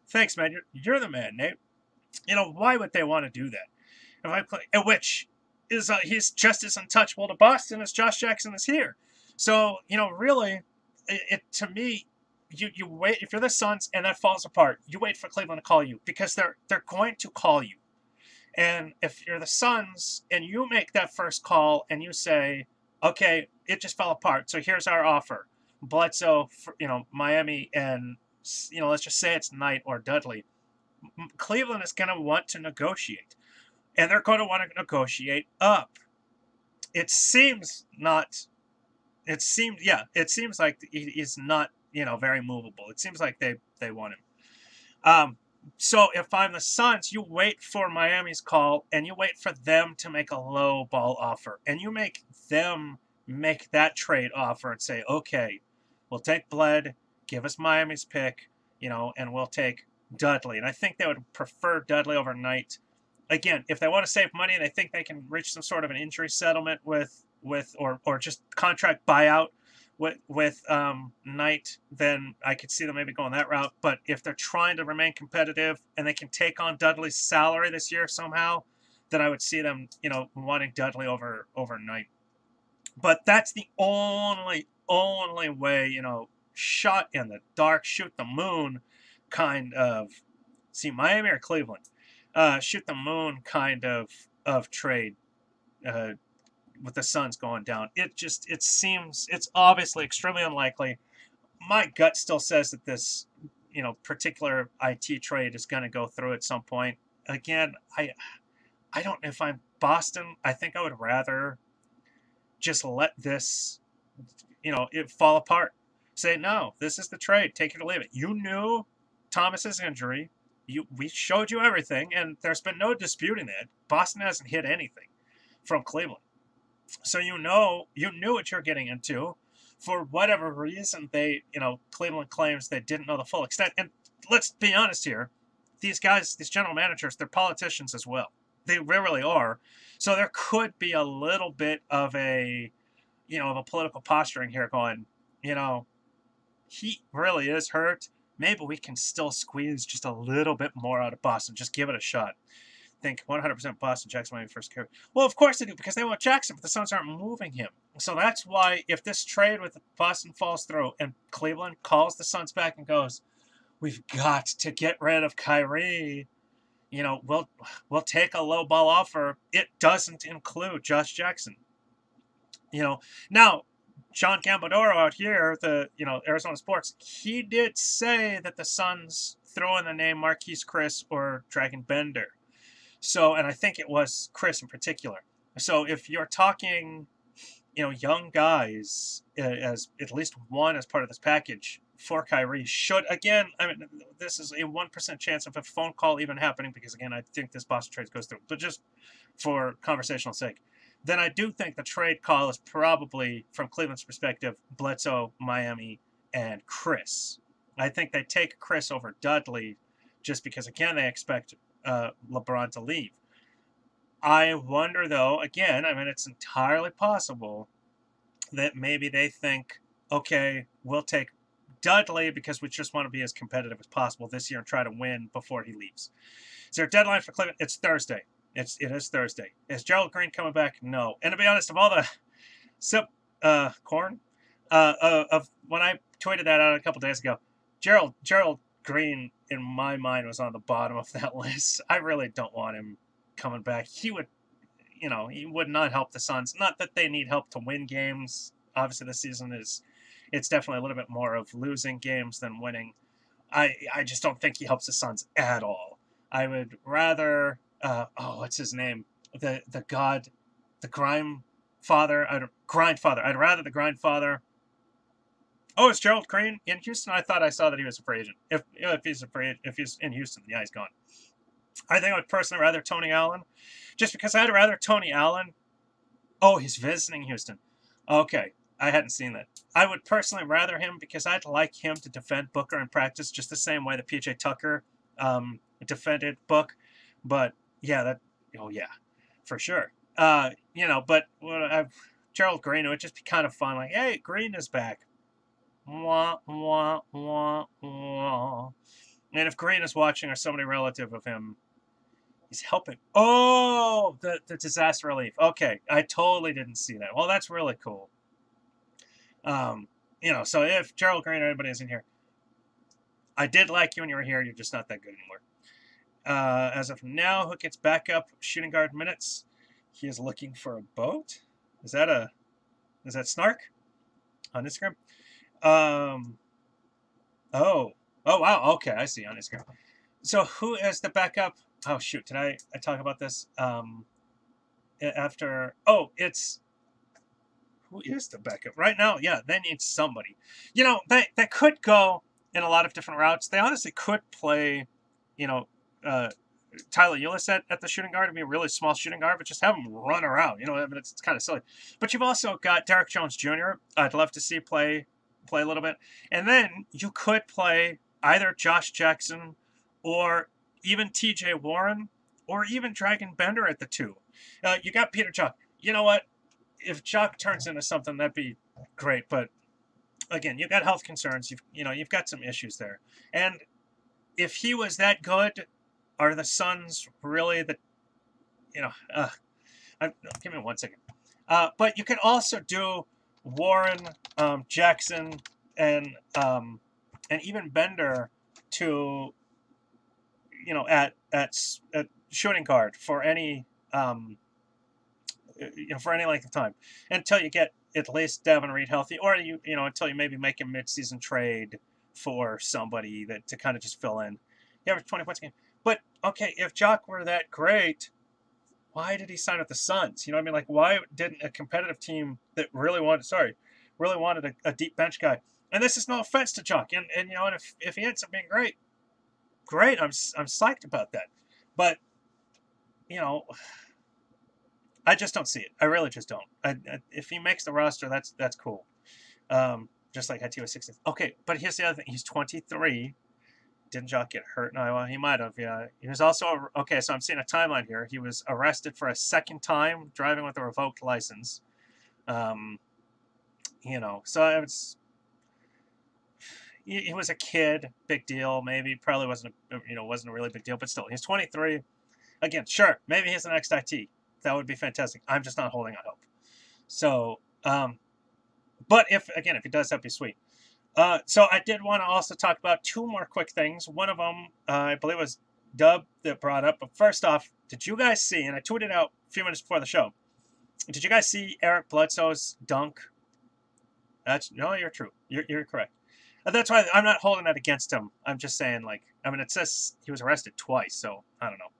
Thanks, man. You're the man, Nate. Why would they want to do that? If I play, which is, he's just as untouchable to Boston as Josh Jackson is here. So, really, it to me, you wait. If you're the Suns and that falls apart, you wait for Cleveland to call you, because they're going to call you. And if you're the Suns and you make that first call and you say, okay, it just fell apart, so here's our offer: Bledsoe, Miami, and let's just say it's Knight or Dudley. Cleveland is going to want to negotiate, and they're going to want to negotiate up. It seems not. It seems like he's not, very movable. It seems like they want him. So if I'm the Suns, you wait for Miami's call, and you wait for them to make a low ball offer, and you make them make that trade offer and say, okay, we'll take Bled, give us Miami's pick, and we'll take Dudley. And I think they would prefer Dudley over Knight. Again, if they want to save money and they think they can reach some sort of an injury settlement with or just contract buyout with Knight, then I could see them maybe going that route. But if they're trying to remain competitive and they can take on Dudley's salary this year somehow, then I would see them, wanting Dudley over Knight. But that's the only way, shot in the dark, shoot the moon kind of, see, Miami or Cleveland, shoot the moon kind of trade, with the Suns going down. It seems, it's obviously extremely unlikely. My gut still says that this, particular IT trade is going to go through at some point. Again, I don't know if I'm Boston. I think I would rather just let this, it fall apart. Say, no, this is the trade. Take it or leave it. You knew Thomas's injury. We showed you everything, and there's been no disputing it. Boston hasn't hit anything from Cleveland. So you knew what you're getting into. For whatever reason, Cleveland claims they didn't know the full extent. And let's be honest here, these guys, these general managers, they're politicians as well. They really are. So there could be a little bit of a political posturing here, going, he really is hurt. Maybe we can still squeeze just a little bit more out of Boston. Just give it a shot. Think 100% Boston, Jackson might be first carry. Well, of course they do, because they want Jackson, but the Suns aren't moving him. So that's why, if this trade with Boston falls through and Cleveland calls the Suns back and goes, we've got to get rid of Kyrie, we'll take a low ball offer. It doesn't include Josh Jackson. Now, John Gambadoro out here, the Arizona Sports, he did say that the Suns throw in the name Marquise Chris or Dragon Bender. So, and I think it was Chris in particular. So if you're talking, young guys, as at least one as part of this package for Kyrie, this is a 1% chance of a phone call even happening, because again, I think this Boston trade goes through, but just for conversational sake, then I do think the trade call is probably, from Cleveland's perspective, Bledsoe, Miami, and Chris. I think they take Chris over Dudley, just because, again, they expect LeBron to leave. I wonder, though, again, it's entirely possible that maybe they think, okay, we'll take Dudley because we just want to be as competitive as possible this year and try to win before he leaves. Is there a deadline for Cleveland? It's Thursday. It is Thursday. Is Gerald Green coming back? No. And to be honest, of all the corn, of when I tweeted that out a couple days ago, Gerald Green, in my mind, was on the bottom of that list. I really don't want him coming back. He would not help the Suns. Not that they need help to win games. Obviously, this season it's definitely a little bit more of losing games than winning. I just don't think he helps the Suns at all. I would rather, what's his name? The Grind Father. I'd rather the Grind Father. Oh, it's Gerald Green in Houston. I thought I saw that he was a free agent. If he's in Houston, yeah, he's gone. I think I would personally rather Tony Allen, just because I'd rather Tony Allen. Oh, he's visiting Houston. Okay, I hadn't seen that. I would personally rather him, because I'd like him to defend Booker in practice, just the same way that PJ Tucker defended Book. But yeah, for sure. But Gerald Green, it would just be kind of fun. Like, hey, Green is back. Wah, wah, wah, wah. And if Green is watching, or somebody relative of him, he's helping. Oh, the disaster relief. Okay, I totally didn't see that. Well, that's really cool. So if Gerald Green or anybody is in here, I did like you when you were here. You're just not that good anymore. As of now, who gets backup shooting guard minutes? He is looking for a boat. Is that Snark on Instagram? Um. Oh. Oh wow. Okay, I see on Instagram. So who is the backup? Oh shoot! Did I talk about this? After. Oh, it's who is the backup right now? Yeah, they need somebody. You know, they could go in a lot of different routes. They honestly could play, you know, uh, Tyler Eulis at the shooting guard to be a really small shooting guard, but just have him run around. You know, I mean, it's kind of silly. But you've also got Derek Jones Jr. I'd love to see play a little bit, and then you could play either Josh Jackson or even T.J. Warren or even Dragon Bender at the 2. You got Peter Chalk. You know what? If Chalk turns into something, that'd be great. But again, you've got health concerns. You've got some issues there, and if he was that good, are the Suns really the, give me 1 second. But you can also do Warren, Jackson, and even Bender to, at shooting guard for any, for any length of time until you get at least Devin Reed healthy, or until you maybe make a mid-season trade for somebody that to kind of just fill in. He averaged 20 points a game. But okay, if Jock were that great, why did he sign with the Suns? You know what I mean? Like, why didn't a competitive team that really wanted a deep bench guy? And this is no offense to Jock, and if he ends up being great, I'm psyched about that. But I just don't see it. I really just don't. If he makes the roster, that's cool. Just like IT was 16. Okay, but here's the other thing. He's 23. Didn't Jock get hurt in Iowa? He might have, yeah. He was also, okay, so I'm seeing a timeline here. He was arrested for a second time driving with a revoked license. So he was a kid, big deal, maybe. Probably wasn't a really big deal, but still, he's 23. Again, sure, maybe he's the next IT. That would be fantastic. I'm just not holding out hope. So, but if he does, that'd be sweet. So I did want to also talk about 2 more quick things. One of them, I believe, was Dub that brought up. But first off, did you guys see, and I tweeted out a few minutes before the show, did you guys see Eric Bledsoe's dunk? You're true. You're correct. That's why I'm not holding that against him. I'm just saying, it says he was arrested twice, so I don't know.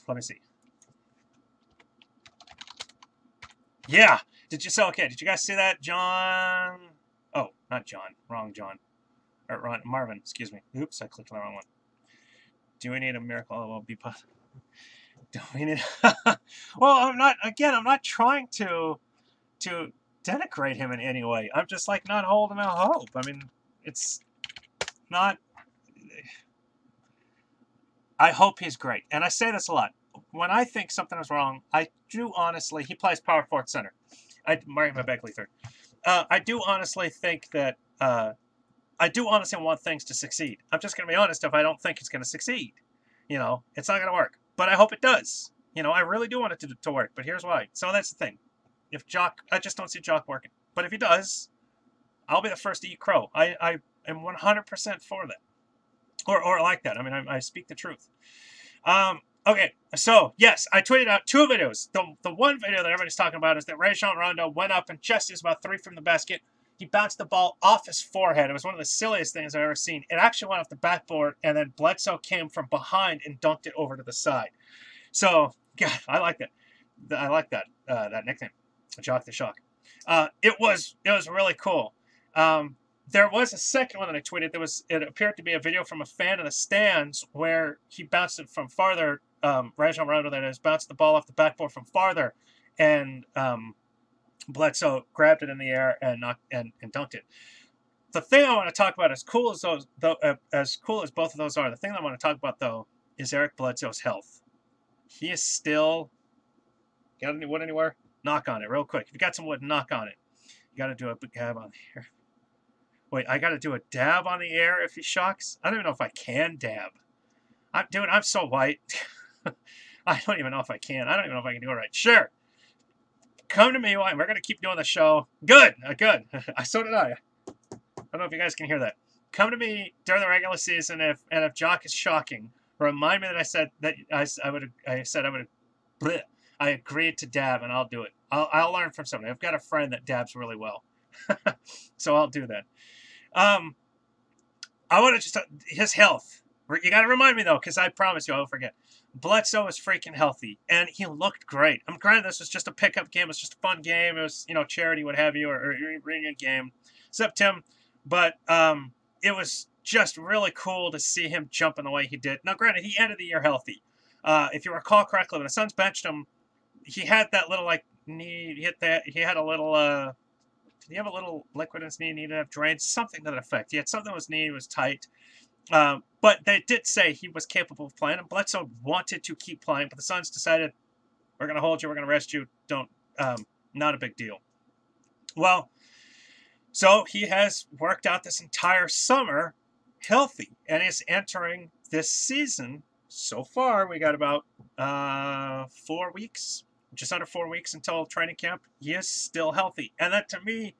Let me see. Yeah. Did you guys see that, John? Oh, not John. Wrong John. Or Marvin, excuse me. Oops, I clicked on the wrong one. Do we need a miracle? Oh, well, be possible. Do we need... Well, I'm not trying to denigrate him in any way. I'm just, not holding out hope. I mean, it's not... I hope he's great. And I say this a lot. When I think something is wrong, I do honestly... He plays power forward center. Mark my Beckley third. I do honestly think that I do honestly want things to succeed. I'm just going to be honest. If I don't think it's going to succeed, it's not going to work. But I hope it does. I really do want it to work. But here's why. So that's the thing. If Jock, I just don't see Jock working. But if he does, I'll be the first to eat crow. I am 100% for that, or like that. I mean, I speak the truth. Okay, so yes, I tweeted out 2 videos. The one video that everybody's talking about is that Rajon Rondo went up and just is about 3 from the basket. He bounced the ball off his forehead. It was one of the silliest things I've ever seen. It actually went off the backboard, and then Bledsoe came from behind and dunked it over to the side. So, God, I like that. I like that nickname, Jock the Shock. It was really cool. There was a second one that I tweeted. It appeared to be a video from a fan in the stands where he bounced it from farther. Rajon Rondo, that is, bounced the ball off the backboard from farther, and Bledsoe grabbed it in the air and dunked it. The thing I want to talk about, as cool as both of those are, the thing I want to talk about though is Eric Bledsoe's health. He is still. Got any wood anywhere? Knock on it real quick. If you got some wood, knock on it. You got to do a dab on the air. Wait, I got to do a dab on the air if he shocks? I don't even know if I can dab. I'm so white. I don't even know if I can. I don't even know if I can do it right. Sure. Come to me, we're going to keep doing the show. Good. Good. So did I. I don't know if you guys can hear that. Come to me during the regular season if Jock is shocking. Remind me that I said that I said I would. Bleh, I agreed to dab, and I'll do it. I'll learn from somebody. I've got a friend that dabs really well, so I'll do that. I want to just his health. You got to remind me though, because I promise you I will forget. Bledsoe is freaking healthy, and he looked great. I'm granted this was just a pickup game. It was just a fun game. It was charity, what have you, or reunion game. Except him, but it was just really cool to see him jumping the way he did. Now, granted, he ended the year healthy. If you recall correctly, when the Suns benched him, he had that little knee. He had a little. Did he have a little liquid in his knee? Needed to have drained something to that effect. He had something in his knee. It was tight. But they did say he was capable of playing, and Bledsoe wanted to keep playing, but the Suns decided, we're going to hold you, we're going to rest you, not a big deal. Well, so he has worked out this entire summer healthy, and is entering this season. So far, we got about 4 weeks, just under 4 weeks until training camp. He is still healthy, and that to me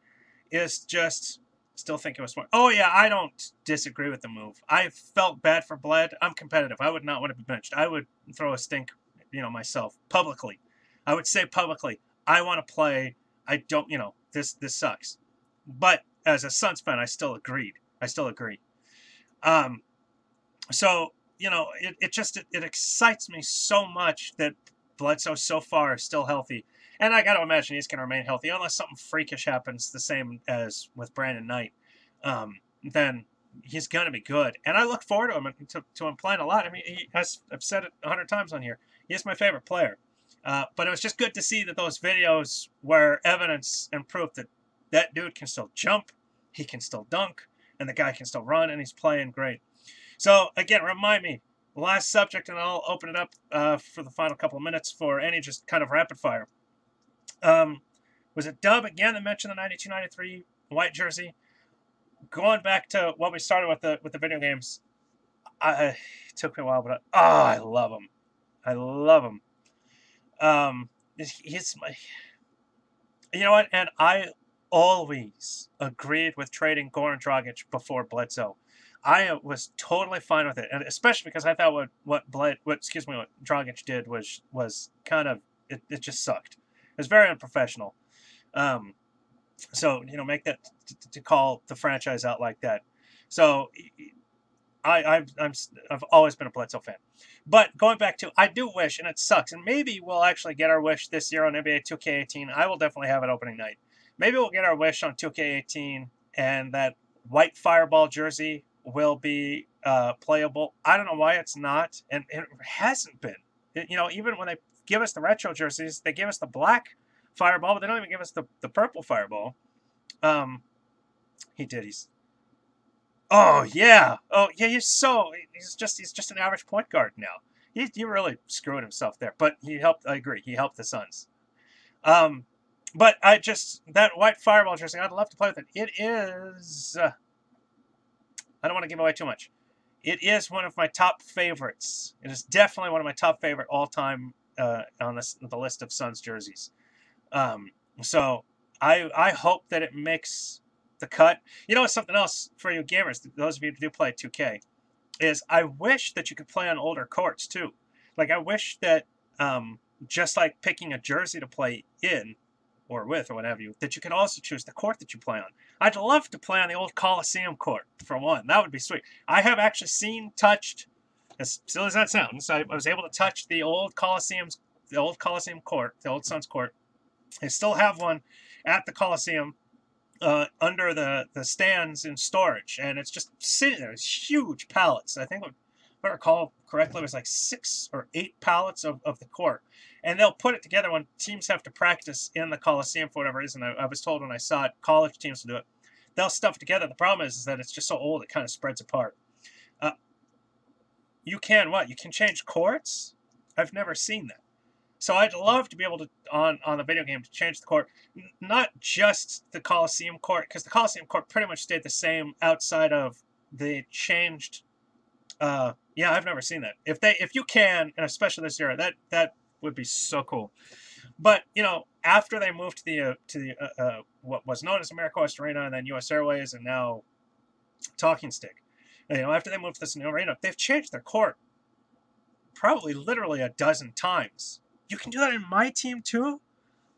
is just... Still think it was smart. Oh, yeah, I don't disagree with the move. I felt bad for Bled. I'm competitive. I would not want to be benched. I would throw a stink, myself, publicly. I would say publicly, I want to play. I don't, this sucks. But as a Suns fan, I still agreed. So, it excites me so much that Bledsoe so far is still healthy. And I got to imagine he's going to remain healthy unless something freakish happens, the same as with Brandon Knight. Then he's going to be good. And I look forward to him to him playing a lot. I mean, I've said it 100 times on here. He's my favorite player. But it was just good to see that those videos were evidence and proof that that dude can still jump, he can still dunk, and the guy can still run, and he's playing great. So, again, remind me, last subject, and I'll open it up for the final couple of minutes for any just kind of rapid fire. Was it Dub again that mentioned the 92-93 white jersey? Going back to what we started with the video games, it took me a while, but I love him. I love him. He's my... You know what? And I always agreed with trading Goran Dragic before Bledsoe. I was totally fine with it, and especially because I thought what Dragic did was kind of it just sucked. It was very unprofessional. So make that to call the franchise out like that. So I've always been a Bledsoe fan. But going back to, I do wish, and it sucks, and maybe we'll actually get our wish this year on NBA 2K18. I will definitely have it opening night. Maybe we'll get our wish on 2K18, and that white Fireball jersey will be playable. I don't know why it's not, and it hasn't been. Even when they give us the retro jerseys, they give us the black Fireball, but they don't even give us the purple Fireball. Oh yeah, he's just an average point guard now. He really screwed himself there, but he helped. I agree, he helped the Suns. But that white Fireball jersey, I'd love to play with it. It is. I don't want to give away too much. It is one of my top favorites. It is definitely one of my top favorite all-time on the list of Suns jerseys. So I hope that it makes the cut. Something else for you gamers, those of you who do play 2K, is I wish that you could play on older courts too. Like, I wish that just like picking a jersey to play in or with or what have you, that you can also choose the court that you play on. I'd love to play on the old Coliseum court, for one. That would be sweet. I have actually touched, as silly as that sounds, I was able to touch the old Coliseum court, the old Suns court. I still have one at the Coliseum under the stands in storage, and it's just sitting there. It's huge pallets. I think, if I recall correctly, it was like 6 or 8 pallets of the court. And they'll put it together when teams have to practice in the Coliseum for whatever reason. I was told when I saw it, college teams will do it. They'll stuff it together. The problem is that it's just so old it kind of spreads apart. You can change courts? I've never seen that. So I'd love to be able to, on the video game, to change the court. Not just the Coliseum court, because the Coliseum court pretty much stayed the same outside of the changed... yeah, I've never seen that. If you can, and especially this year, that would be so cool. But after they moved to the what was known as America West Arena, and then U.S. Airways, and now talking stick. After they moved to this new arena, they've changed their court probably literally a dozen times. You can do that in my team too?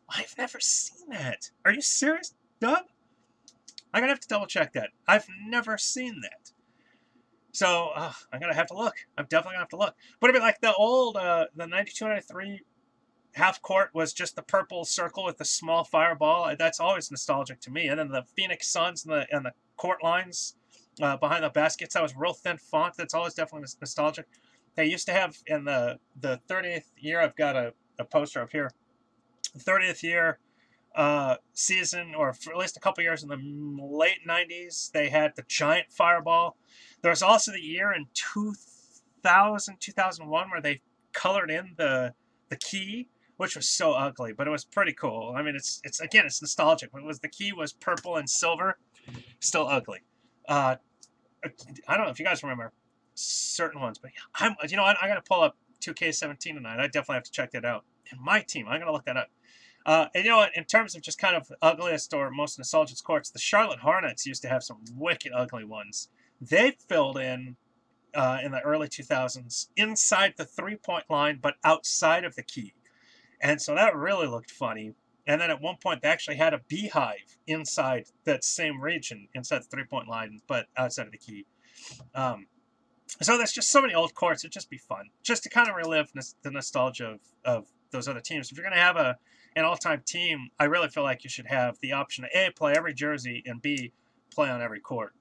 I've never seen that. Are you serious, Doug? I'm gonna have to double check that. I've never seen that. So I'm gonna have to look. I'm definitely gonna have to look. But it'd be like the old, the 92-93 half court was just the purple circle with the small fireball. That's always nostalgic to me. And then the Phoenix Suns and the court lines behind the baskets, that was real thin font. That's always definitely nostalgic. They used to have in the 30th year. I've got a poster up here. The 30th year season, or for at least a couple years in the late 90s, they had the giant fireball. There was also the year in 2001 where they colored in the key, which was so ugly, but it was pretty cool. I mean, it's again, it's nostalgic. It was, the key was purple and silver, still ugly. I don't know if you guys remember certain ones, but I'm gonna pull up 2K17 tonight. I definitely have to check that out. In my team, I'm gonna look that up. And you know what? In terms of just kind of ugliest or most nostalgic courts, the Charlotte Hornets used to have some wicked ugly ones. They filled in the early 2000s inside the three-point line, but outside of the key. And so that really looked funny. And then at one point, they actually had a beehive inside that same region, inside the three-point line, but outside of the key. So there's just so many old courts. It'd just be fun, just to kind of relive the nostalgia of those other teams. If you're going to have an all-time team, I really feel like you should have the option to A, play every jersey, and B, play on every court.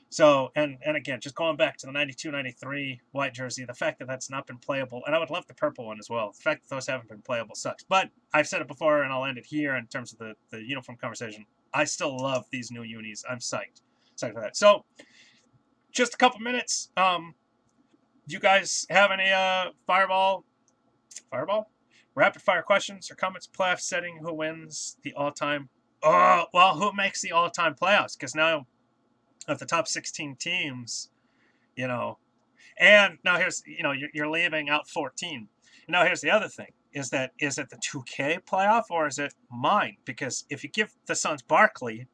So, and again, just going back to the 92-93 white jersey, the fact that that's not been playable, and I would love the purple one as well. The fact that those haven't been playable sucks. But I've said it before, and I'll end it here in terms of the uniform conversation. I still love these new unis. I'm psyched. Psyched for that. So, just a couple minutes. Do you guys have any fireball? Rapid fire questions or comments? Playoff setting. Who wins the all-time? Oh, well, who makes the all-time playoffs? Because now, of the top 16 teams, and now here's, you're leaving out 14. Now here's the other thing: is it the 2K playoff or is it mine? Because if you give the Suns Barkley,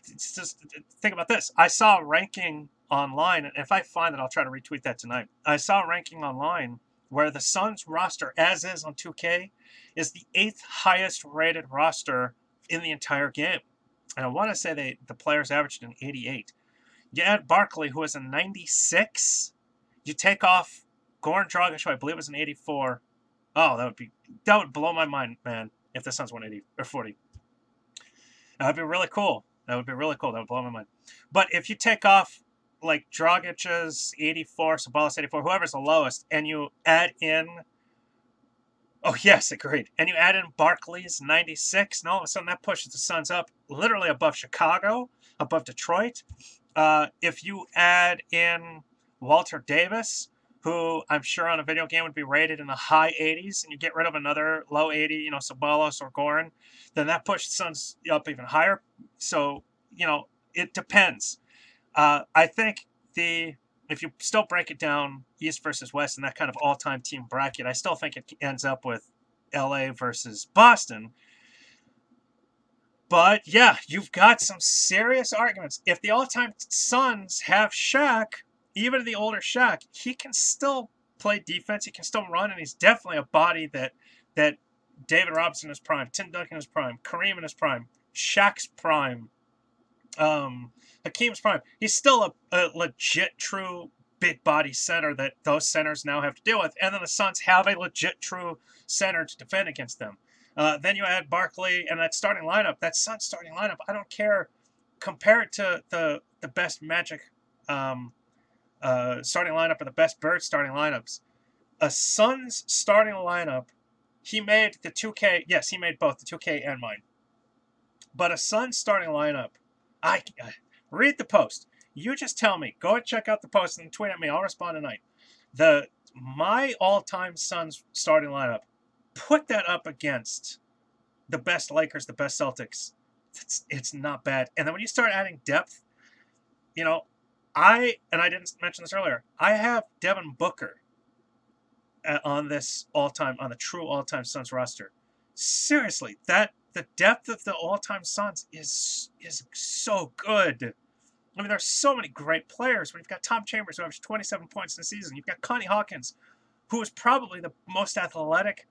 it's just, think about this. I saw a ranking online, and if I find it, I'll try to retweet that tonight. I saw a ranking online where the Suns roster, as is on 2K, is the 8th highest rated roster in the entire game. And I want to say the players averaged an 88. You add Barkley, who is a 96. You take off Goran Dragic, who I believe was an 84. Oh, that would blow my mind, man, if the Suns won 80 or 40. That would be really cool. That would blow my mind. But if you take off like Dragic's 84, Sabonis 84, whoever's the lowest, and you add in, oh yes, agreed, and you add in Barkley's 96, and all of a sudden that pushes the Suns up literally above Chicago, above Detroit. If you add in Walter Davis, who I'm sure on a video game would be rated in the high 80s, and you get rid of another low 80, Sabonis or Goran, then that pushes the Suns up even higher. So, it depends. I think if you still break it down East versus West in that kind of all-time team bracket, I still think it ends up with LA versus Boston. But yeah, you've got some serious arguments. If the all-time Suns have Shaq, even the older Shaq, he can still play defense. He can still run, and he's definitely a body that David Robinson in his prime, Tim Duncan in his prime, Kareem in his prime, Shaq's prime, Hakeem's prime. He's still a legit, true big body center that those centers now have to deal with. And then the Suns have a legit, true center to defend against them. Then you add Barkley and that starting lineup, that Suns starting lineup. I don't care. Compare it to the best Magic starting lineup or the best Bird starting lineups. A Suns starting lineup, he made the 2K. Yes, he made both the 2K and mine. But a Suns starting lineup, I read the post. You just tell me. Go and check out the post and tweet at me. I'll respond tonight. My all-time Suns starting lineup, put that up against the best Lakers, the best Celtics. It's not bad. And then when you start adding depth, I didn't mention this earlier, I have Devin Booker on the true all-time Suns roster. Seriously, the depth of the all-time Suns is so good. I mean, there's so many great players. We've got Tom Chambers, who averaged 27 points in the season. You've got Connie Hawkins, who is probably the most athletic.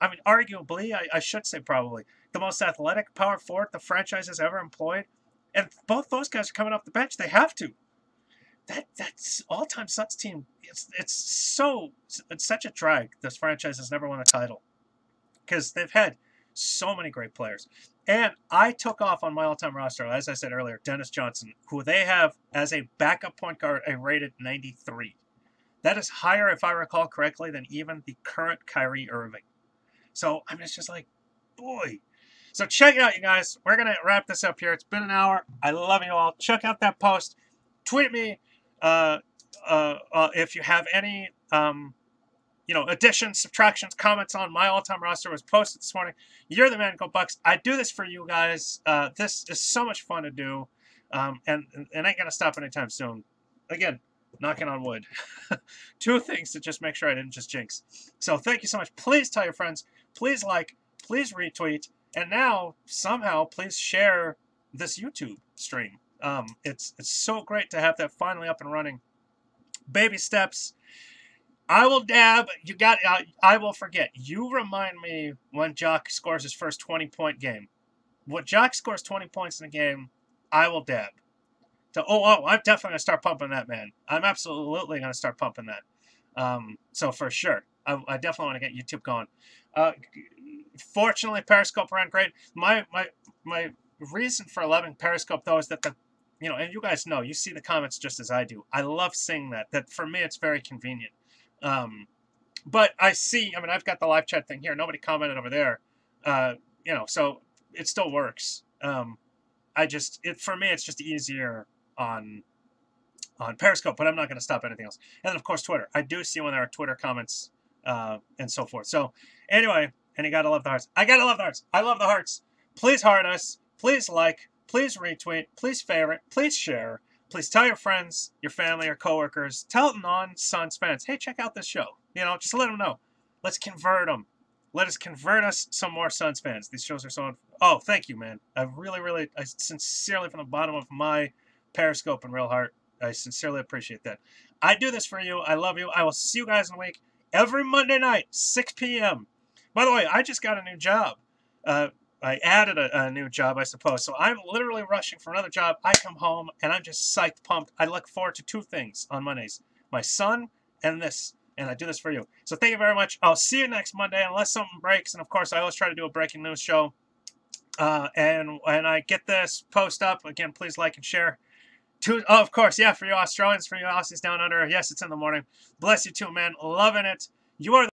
I mean, arguably, I should say probably, the most athletic power forward the franchise has ever employed. And both those guys are coming off the bench. They have to. That's all-time Suns team. It's such a drag. This franchise has never won a title because they've had so many great players. And I took off on my all-time roster, as I said earlier, Dennis Johnson, who they have as a backup point guard, a rated 93. That is higher, if I recall correctly, than even the current Kyrie Irving. So, I mean, it's just like, boy. So check it out, you guys. We're going to wrap this up here. It's been an hour. I love you all. Check out that post. Tweet me if you have any additions, subtractions, comments on my all-time roster. Was posted this morning. You're the man, go Bucks. I do this for you guys. This is so much fun to do, and ain't gonna stop anytime soon. Again, knocking on wood. 2 things to just make sure I didn't just jinx. So thank you so much. Please tell your friends. Please like. Please retweet. And now somehow please share this YouTube stream. It's so great to have that finally up and running. Baby steps. I will dab. I will forget. You remind me when Jock scores his first 20-point game. When Jock scores 20 points in a game, I will dab. I'm definitely going to start pumping that, man. I'm absolutely going to start pumping that. So for sure. I definitely want to get YouTube going. Fortunately, Periscope ran great. My reason for loving Periscope, though, is that and you guys know, you see the comments just as I do. I love seeing that. That for me, it's very convenient. But I mean, I've got the live chat thing here. Nobody commented over there. So it still works. For me, it's just easier on Periscope, but I'm not going to stop anything else. And then, of course, Twitter. I do see when there are Twitter comments and so forth. So anyway, and you got to love the hearts. I got to love the hearts. I love the hearts. Please heart us. Please like. Please retweet. Please favorite. Please share. Please tell your friends, your family, your coworkers. Tell non-Suns fans, hey, check out this show. Just let them know. Let's convert them. Let us convert us some more Suns fans. These shows are so... Oh, thank you, man. I sincerely, from the bottom of my Periscope and real heart, I sincerely appreciate that. I do this for you. I love you. I will see you guys in a week. Every Monday night, 6 p.m. By the way, I just got a new job. I added a new job, I suppose. So I'm literally rushing for another job. I come home, and I'm just psyched, pumped. I look forward to 2 things on Mondays. My son and this. And I do this for you. So thank you very much. I'll see you next Monday, unless something breaks. And, of course, I always try to do a breaking news show. And when I get this post up, again, please like and share. Of course, yeah, for you Australians, for you Aussies down under. Yes, it's in the morning. Bless you too, man. Loving it. You are